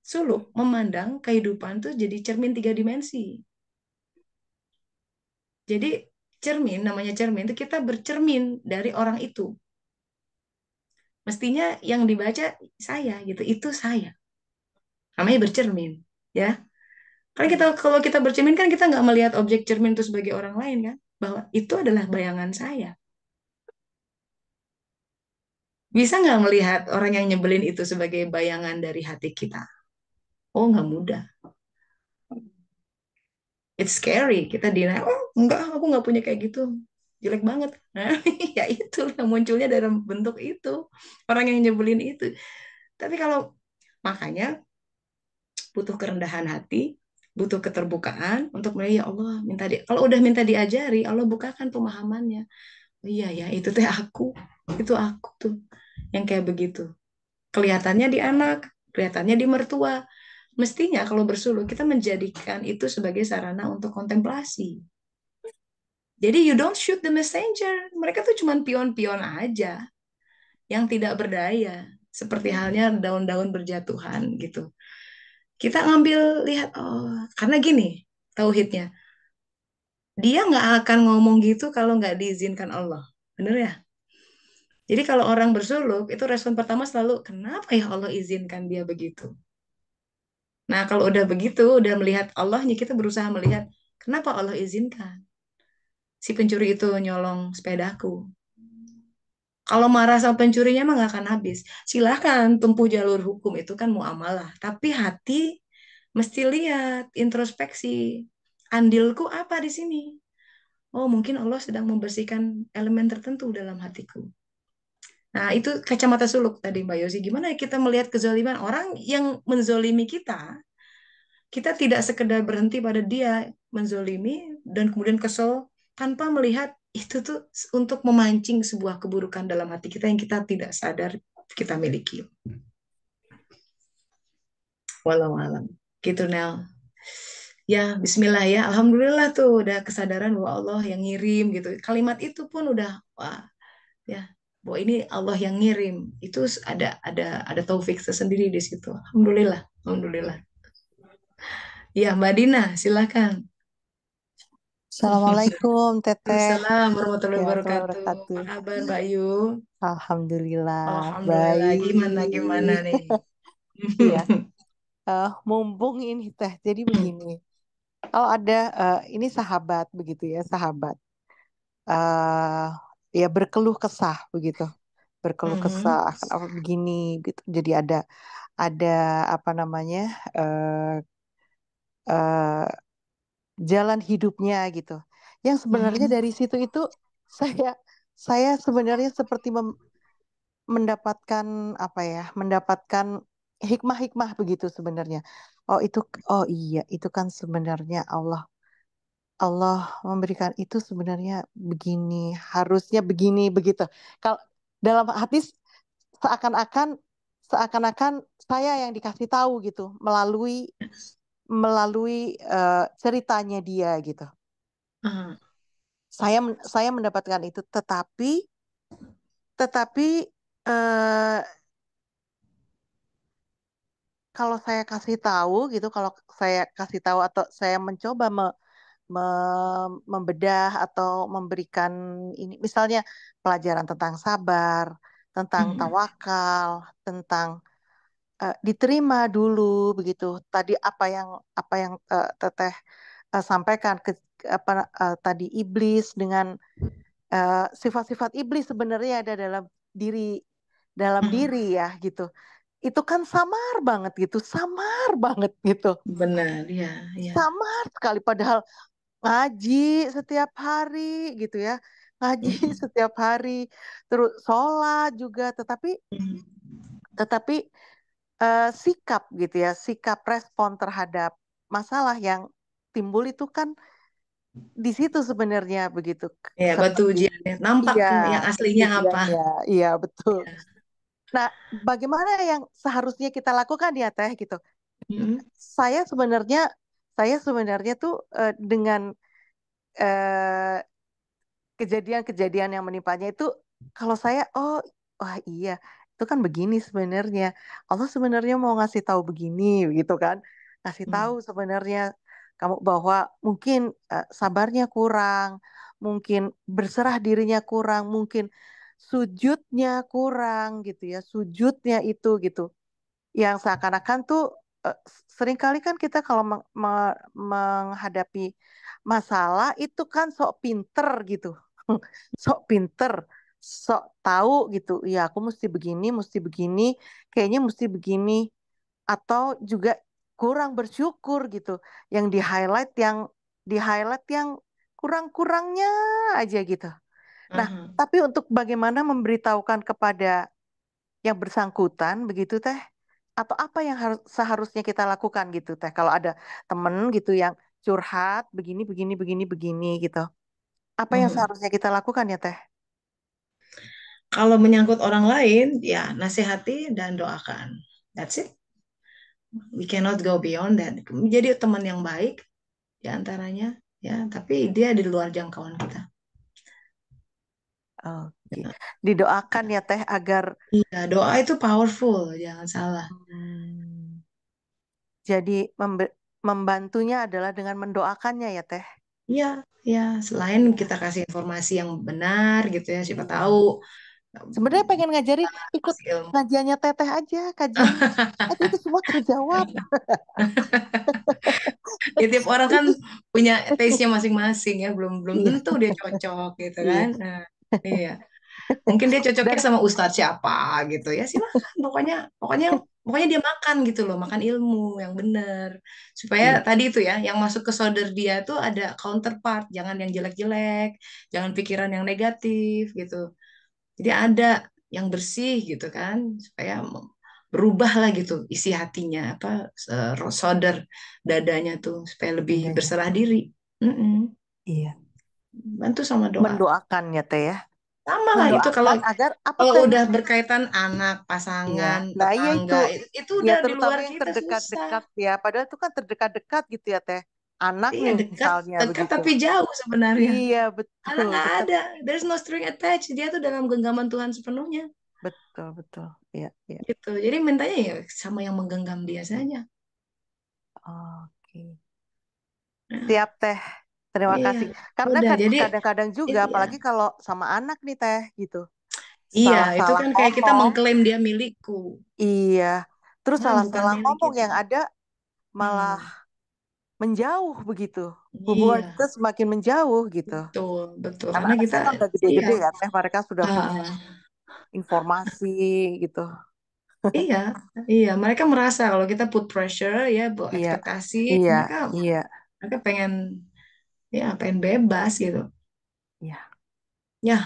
Suluk memandang kehidupan tuh jadi cermin 3 dimensi. Jadi cermin, namanya cermin itu kita bercermin dari orang itu. Mestinya yang dibaca saya gitu, itu saya. Namanya bercermin, ya. Karena kita kalau kita bercermin kan kita nggak melihat objek cermin itu sebagai orang lain kan, bahwa itu adalah bayangan saya. Bisa nggak melihat orang yang nyebelin itu sebagai bayangan dari hati kita? Oh, nggak mudah. It's scary. Kita deny, oh enggak, aku nggak punya kayak gitu. Jelek banget. Nah, ya itu yang munculnya dalam bentuk itu. Orang yang nyebelin itu. Tapi kalau makanya butuh kerendahan hati, butuh keterbukaan untuk mulai, ya Allah minta kalau udah minta diajari, Allah bukakan pemahamannya. Oh iya ya, itu teh itu aku tuh yang kayak begitu. Kelihatannya di anak, kelihatannya di mertua. Mestinya kalau bersuluk kita menjadikan itu sebagai sarana untuk kontemplasi. Jadi you don't shoot the messenger. Mereka tuh cuman pion-pion aja yang tidak berdaya. Seperti halnya daun-daun berjatuhan gitu. Kita ngambil lihat, oh, karena gini, tauhidnya. Dia nggak akan ngomong gitu kalau nggak diizinkan Allah. Bener ya? Jadi kalau orang bersuluk, itu respon pertama selalu, kenapa ya Allah izinkan dia begitu? Nah, kalau udah begitu, udah melihat Allahnya, kita berusaha melihat, kenapa Allah izinkan si pencuri itu nyolong sepedaku? Kalau marah sama pencurinya mah nggak akan habis. Silahkan tempuh jalur hukum, itu kan muamalah. Tapi hati mesti lihat, introspeksi. Andilku apa di sini? Oh, mungkin Allah sedang membersihkan elemen tertentu dalam hatiku. Nah, itu kacamata suluk tadi Mbak Yosi. Gimana kita melihat kezaliman orang yang menzolimi kita? Kita tidak sekedar berhenti pada dia menzolimi dan kemudian kesel tanpa melihat itu tuh untuk memancing sebuah keburukan dalam hati kita yang kita tidak sadar kita miliki. Walau alam. Gitu Nel. Ya, Bismillah ya. Alhamdulillah tuh udah kesadaran bahwa Allah yang ngirim gitu. Kalimat itu pun udah wah ya bahwa ini Allah yang ngirim. Itu ada taufik tersendiri di situ. Alhamdulillah. Alhamdulillah. Ya, Mbak Dina, silakan. Assalamualaikum Teteh. Assalamualaikum warahmatullahi Warahmatullahi wabarakatuh. wabarakatuh. Apa kabar Mbak Yu? Alhamdulillah Alhamdulillah. Gimana gimana baik. nih? Iya, mumpung ini Teh. Jadi begini, kalau ada ini sahabat begitu ya, sahabat. eh Ya berkeluh kesah begitu. Berkeluh Mhm. kesah kenapa begini gitu. Jadi ada apa namanya? eh eh, Jalan hidupnya gitu. Yang sebenarnya Mhm. dari situ itu saya saya sebenarnya seperti mendapatkan apa ya, mendapatkan hikmah-hikmah begitu sebenarnya. Oh itu, oh iya itu kan sebenarnya Allah Allah memberikan itu sebenarnya begini, harusnya begini begitu. Kalau dalam hati seakan-akan seakan-akan saya yang dikasih tahu gitu melalui melalui ceritanya dia gitu. Ah. Saya mendapatkan itu, tetapi eh, kalau saya kasih tahu gitu, kalau saya kasih tahu atau saya mencoba membedah atau memberikan ini, misalnya pelajaran tentang sabar, tentang Mhm. tawakal, tentang diterima dulu begitu. Tadi apa yang Teteh sampaikan apa tadi iblis dengan sifat-sifat iblis sebenarnya ada diri Mhm. diri ya gitu. Itu kan samar banget gitu, samar banget gitu. Benar, ya, ya. Samar sekali padahal ngaji setiap hari gitu ya. Ngaji Mhm. setiap hari, terus sholat juga, tetapi Mhm. tetapi sikap gitu ya, sikap respon terhadap masalah yang timbul itu kan di situ sebenarnya begitu. Ya, batu Seperti ujiannya. Nampak iya, tuh yang aslinya apa. ujiannya, iya betul. Ya. Nah, bagaimana yang seharusnya kita lakukan ya Teh gitu. Mhm. Saya sebenarnya saya sebenarnya tuh dengan eh, kejadian-kejadian yang menimpanya itu, kalau saya oh wah iya itu kan begini sebenarnya, Allah sebenarnya mau ngasih tahu begini gitu kan, ngasih tahu Mhm. sebenarnya kamu bahwa mungkin sabarnya kurang, mungkin berserah dirinya kurang, mungkin sujudnya kurang gitu ya, sujudnya itu gitu yang seakan-akan tuh eh, seringkali kan kita kalau menghadapi masalah itu kan sok pinter gitu. Sok pinter, sok tahu gitu. Ya, aku mesti begini, kayaknya mesti begini atau juga kurang bersyukur gitu. Yang di highlight yang kurang-kurangnya aja gitu. Nah, Aha. tapi untuk bagaimana memberitahukan kepada yang bersangkutan begitu Teh, atau apa yang harus seharusnya kita lakukan gitu Teh? Kalau ada temen gitu yang curhat begini begini begini begini gitu. Apa yang Mhm. seharusnya kita lakukan ya Teh? Kalau menyangkut orang lain, ya nasihati dan doakan. That's it. We cannot go beyond that. Jadi teman yang baik di antaranya, ya, tapi dia di luar jangkauan kita. Oke. Didoakan ya Teh agar Iya, doa itu powerful, jangan salah. hmm, jadi membantunya adalah dengan mendoakannya ya Teh. Iya, ya, selain Iya. kita kasih informasi yang benar gitu ya, siapa Iya. tahu Sebenarnya pengen ngajarin ikut kasih ilmu. ngajiannya Teteh aja, kajiannya. Itu semua terjawab. Ya, tiap orang kan Itu punya taste-nya masing-masing ya, belum belum iya, tentu dia cocok gitu iya. kan. Nah, iya. Mungkin dia cocoknya Dan sama ustadz siapa gitu ya. Silakan, pokoknya pokoknya pokoknya dia makan gitu loh, makan ilmu yang benar. Supaya iya, tadi itu ya, yang masuk ke solder dia tuh ada counterpart, jangan yang jelek-jelek, jangan pikiran yang negatif gitu. Jadi ada yang bersih gitu kan, supaya berubah lah gitu isi hatinya, apa solder dadanya tuh supaya lebih iya, iya. berserah diri. Mm-mm. Iya. Bantu sama doa. Mendoakan ya Teh ya. Sama lah itu kalau Mendoakan agar apa kalau Teh? udah berkaitan anak, Iya. pasangan, Nah, iya itu. tetangga, itu Ya, udah di terutama luar yang kita susah. terdekat-dekat ya. Padahal itu kan terdekat-dekat gitu ya Teh. Anak Iya nih dekat, misalnya dekat begitu. tapi jauh sebenarnya. Iya, Anak betul. nggak Dekat. ada, there's no string attached. Dia tuh dalam genggaman Tuhan sepenuhnya, Betul, betul. Iya, iya. gitu. Jadi mintanya ya sama yang menggenggam dia saja. Oke. Nah, Siap Teh. Terima iya, kasih. Karena udah. kan Jadi kadang-kadang juga, itu ya. apalagi kalau sama anak nih Teh, gitu. Iya, itu Salah-salah kan kayak kita ngomong, mengklaim dia milikku. iya. Terus Ah, bukan salah-salah milik ngomong kita. yang ada malah Hmm, menjauh begitu. Hubungan iya, kita semakin menjauh gitu. betul, betul. Karena Karena anak kita saya kan udah gede-gede siap. ya Teh, mereka sudah punya Ah, informasi gitu. iya, iya. Mereka merasa kalau kita put pressure, ya, buat Iya, ekspektasi, iya, mereka iya, mereka pengen, ya, pengen bebas gitu. iya. Ya,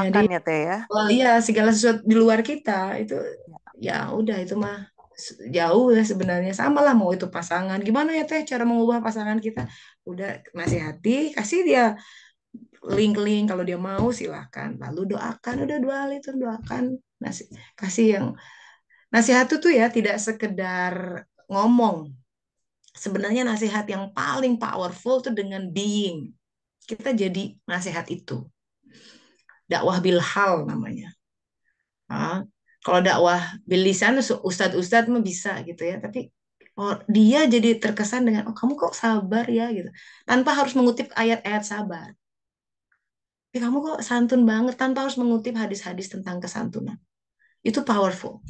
jadi, Didoakan ya Teh ya. oh iya, segala sesuatu di luar kita itu, Ya, ya udah itu mah jauh ya sebenarnya. Sama lah mau itu pasangan. Gimana ya Teh cara mengubah pasangan kita? Udah nasihati, kasih dia link-link kalau dia mau silahkan. Lalu doakan, udah dua hal itu doakan. Nasi, kasih yang nasihat itu tuh ya tidak sekedar ngomong. Sebenarnya nasihat yang paling powerful tuh dengan being. Kita jadi nasihat itu. Dakwah bilhal namanya. Ah, kalau dakwah bilisan ustadz-ustadz mah bisa gitu ya. Tapi oh, dia jadi terkesan dengan oh kamu kok sabar ya gitu. Tanpa harus mengutip ayat-ayat sabar. Kamu kok santun banget tanpa harus mengutip hadis-hadis tentang kesantunan. Itu powerful.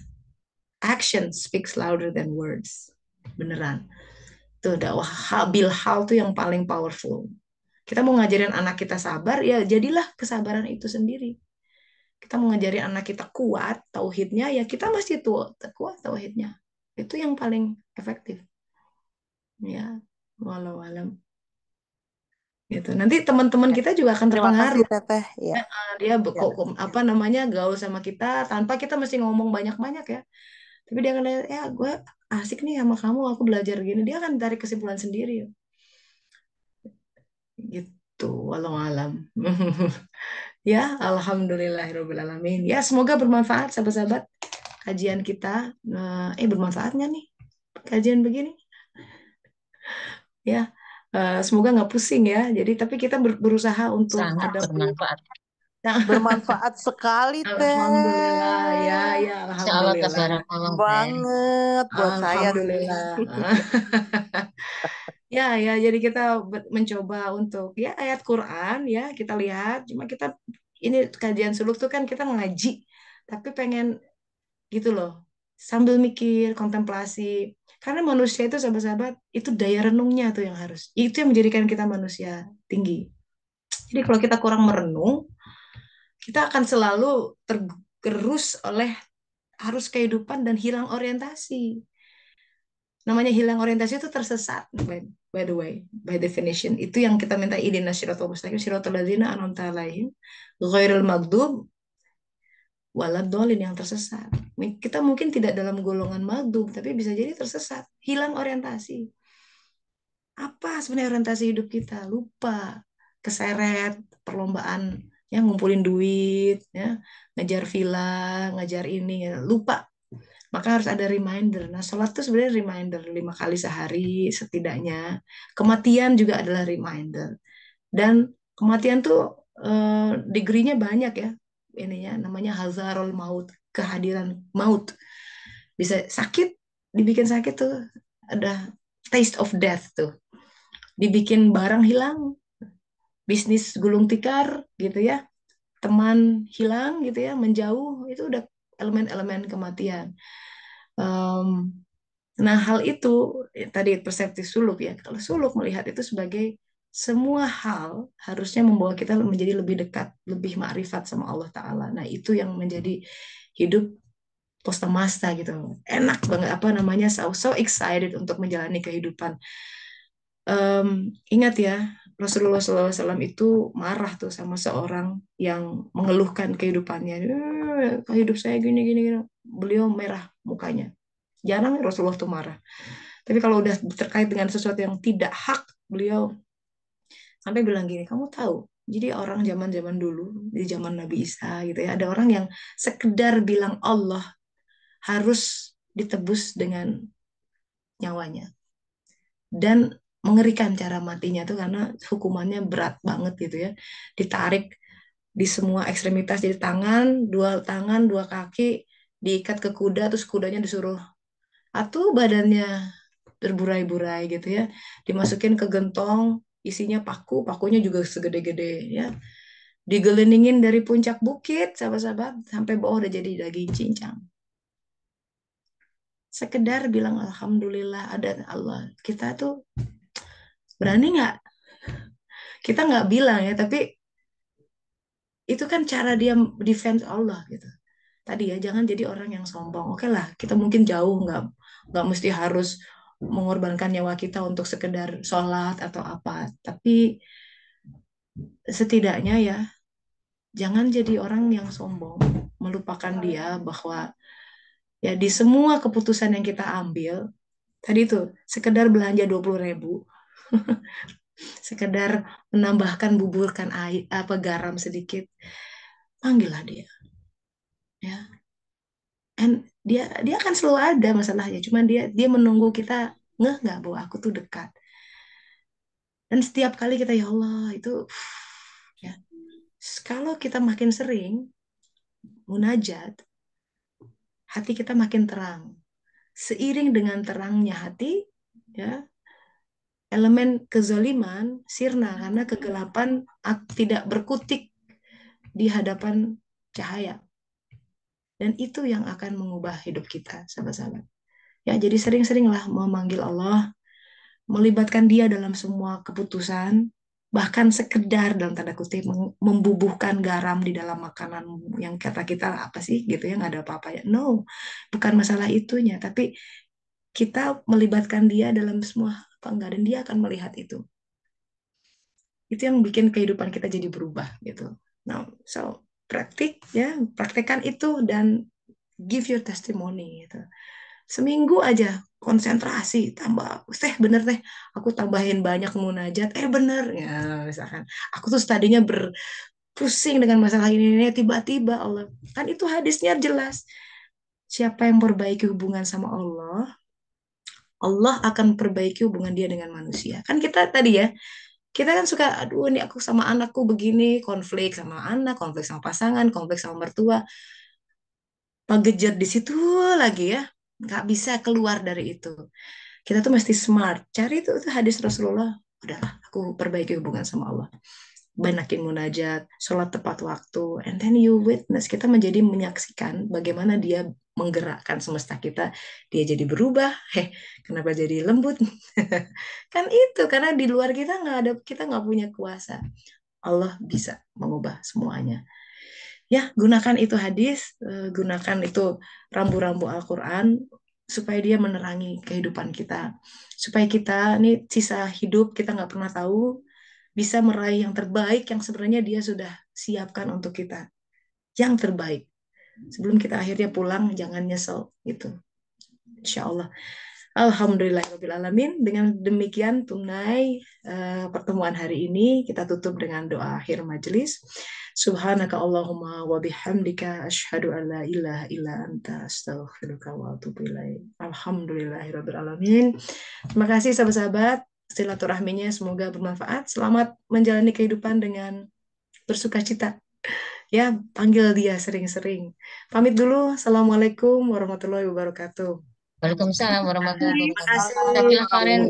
Action speaks louder than words. Beneran. Tuh dakwah bil hal tuh yang paling powerful. Kita mau ngajarin anak kita sabar, ya jadilah kesabaran itu sendiri. Kita mau ngajarin anak kita kuat tauhidnya, ya kita masih tuh kuat tauhidnya. Itu yang paling efektif. Ya, walau alam. Gitu. Nanti teman-teman ya. kita juga akan Terima kasih terpengaruh. Teteh. Ya, Dia ya, kok apa namanya gaul sama kita tanpa kita mesti ngomong banyak-banyak ya. Tapi dia akan lihat, ya gue asik nih sama kamu, aku belajar gini. Dia akan tarik kesimpulan sendiri. Gitu, walau alam. Ya, alhamdulillahirobbilalamin. Ya, semoga bermanfaat sahabat-sahabat kajian kita. Bermanfaat nggak nih kajian begini? Ya, semoga nggak pusing ya. Jadi, tapi kita berusaha untuk Sangat ada bermanfaat. bermanfaat sekali Alhamdulillah, ya, Teh. ya, Insya Allah alhamdulillah, tabarakallah teh. Banget buat saya sih. alhamdulillah. Ya, ya. Jadi kita mencoba untuk ya ayat Quran ya kita lihat. Cuma kita ini kajian suluk tuh kan kita ngaji, tapi pengen gitu loh sambil mikir kontemplasi karena manusia itu sahabat-sahabat itu daya renungnya tuh yang harus itu yang menjadikan kita manusia tinggi. Jadi kalau kita kurang merenung kita akan selalu tergerus oleh arus kehidupan dan hilang orientasi. Namanya hilang orientasi itu tersesat, by the way, by definition. Itu yang kita minta idina syiratul mustaqim, syiratul ladzina an'amta alaihim, ghairil maghdub waladhdallin, yang tersesat. Kita mungkin tidak dalam golongan maghdub, tapi bisa jadi tersesat, hilang orientasi. Apa sebenarnya orientasi hidup kita? Lupa, keseret perlombaan, ya ngumpulin duit, ya ngejar villa, ngejar ini, ya, lupa. Maka harus ada reminder. Nah, sholat itu sebenarnya reminder 5 kali sehari setidaknya. Kematian juga adalah reminder. Dan kematian tuh degree-nya banyak ya. Ininya namanya hazarul maut, kehadiran maut. Bisa sakit, dibikin sakit tuh ada taste of death tuh. Dibikin barang hilang, bisnis gulung tikar gitu ya. Teman hilang gitu ya, menjauh, itu udah elemen-elemen kematian. Em, Nah, hal itu tadi persepsi suluk ya. Kalau suluk melihat itu sebagai semua hal harusnya membawa kita menjadi lebih dekat, lebih ma'rifat sama Allah Ta'ala. Nah, itu yang menjadi hidup postamasta gitu. Enak banget, apa namanya, so excited untuk menjalani kehidupan. Ingat ya, Rasulullah SAW itu marah tuh sama seorang yang mengeluhkan kehidupannya. Hidup saya gini, gini, gini. Beliau merah mukanya. Jarang Rasulullah tuh marah. Tapi kalau udah terkait dengan sesuatu yang tidak hak, beliau sampai bilang gini, kamu tahu, jadi orang zaman-zaman dulu, di zaman Nabi Isa gitu ya, ada orang yang sekedar bilang Allah harus ditebus dengan nyawanya. Dan mengerikan cara matinya tuh karena hukumannya berat banget gitu ya. Ditarik di semua ekstremitas, jadi tangan, dua kaki, diikat ke kuda, terus kudanya disuruh atuh badannya berburai-burai gitu ya, dimasukin ke gentong, isinya paku, pakunya juga segede-gede ya, digelindingin dari puncak bukit sahabat-sahabat sampai bawah udah jadi daging cincang. Sekedar bilang alhamdulillah ada Allah. Kita tuh berani nggak? Kita nggak bilang ya, tapi itu kan cara dia defense Allah gitu. Tadi ya, jangan jadi orang yang sombong. Oke lah, kita mungkin jauh, nggak mesti harus mengorbankan nyawa kita untuk sekedar sholat atau apa. Tapi setidaknya ya, jangan jadi orang yang sombong, melupakan dia bahwa ya di semua keputusan yang kita ambil, tadi tuh sekedar belanja 20.000, sekedar menambahkan buburkan air apa garam sedikit, panggillah dia, ya. And dia akan selalu ada masalahnya, cuman dia menunggu kita nggak bahwa aku tuh dekat. Dan setiap kali kita ya Allah itu ya, kalau kita makin sering munajat, hati kita makin terang. Seiring dengan terangnya hati, ya, elemen kezaliman sirna karena kegelapan tidak berkutik di hadapan cahaya. Dan itu yang akan mengubah hidup kita, sahabat-sahabat. Ya, jadi sering-seringlah memanggil Allah, melibatkan dia dalam semua keputusan, bahkan sekedar dalam tanda kutip membubuhkan garam di dalam makanan yang kata kita apa sih gitu ya, nggak ada apa-apa ya. No, bukan masalah itunya, tapi kita melibatkan dia dalam semua apa enggak, dan dia akan melihat itu. Itu yang bikin kehidupan kita jadi berubah gitu. Now, so praktekkan itu dan give your testimony gitu. Seminggu aja konsentrasi, tambah, bener teh, aku tambahin banyak munajat, bener ya, misalkan aku tuh tadinya berpusing dengan masalah ini, tiba-tiba Allah, kan itu hadisnya jelas, siapa yang perbaiki hubungan sama Allah, Allah akan perbaiki hubungan dia dengan manusia. Kan kita tadi ya, kita kan suka, aduh ini aku sama anakku begini, konflik sama anak, konflik sama pasangan, konflik sama mertua, pagejat di situ lagi ya, nggak bisa keluar dari itu. Kita tuh mesti smart, cari itu hadis Rasulullah, udahlah aku perbaiki hubungan sama Allah, banyakin munajat, sholat tepat waktu, and then you witness, kita menjadi menyaksikan bagaimana dia menggerakkan semesta kita, dia jadi berubah, kenapa jadi lembut? Kan itu, karena di luar kita nggak ada, kita nggak punya kuasa. Allah bisa mengubah semuanya. Ya, gunakan itu hadis, gunakan itu rambu-rambu Al-Quran, supaya dia menerangi kehidupan kita. Supaya kita, nih sisa hidup, kita nggak pernah tahu, bisa meraih yang terbaik yang sebenarnya dia sudah siapkan untuk kita. Yang terbaik. Sebelum kita akhirnya pulang, jangan nyesel gitu. Insya Allah. Alhamdulillahirrahmanirrahim. Dengan demikian tunai pertemuan hari ini. Kita tutup dengan doa akhir majelis. Subhanaka Allahumma wa bihamdika asyhadu an la ilaha illa anta astaghfiruka wa atubu ilaik. Alhamdulillahirabbil alamin. Terima kasih sahabat-sahabat. Silaturahminya semoga bermanfaat. Selamat menjalani kehidupan dengan bersukacita. Ya, panggil dia sering-sering. Pamit dulu. Assalamualaikum warahmatullahi wabarakatuh. Waalaikumsalam warahmatullahi Terima wabarakatuh. kasih. Karen.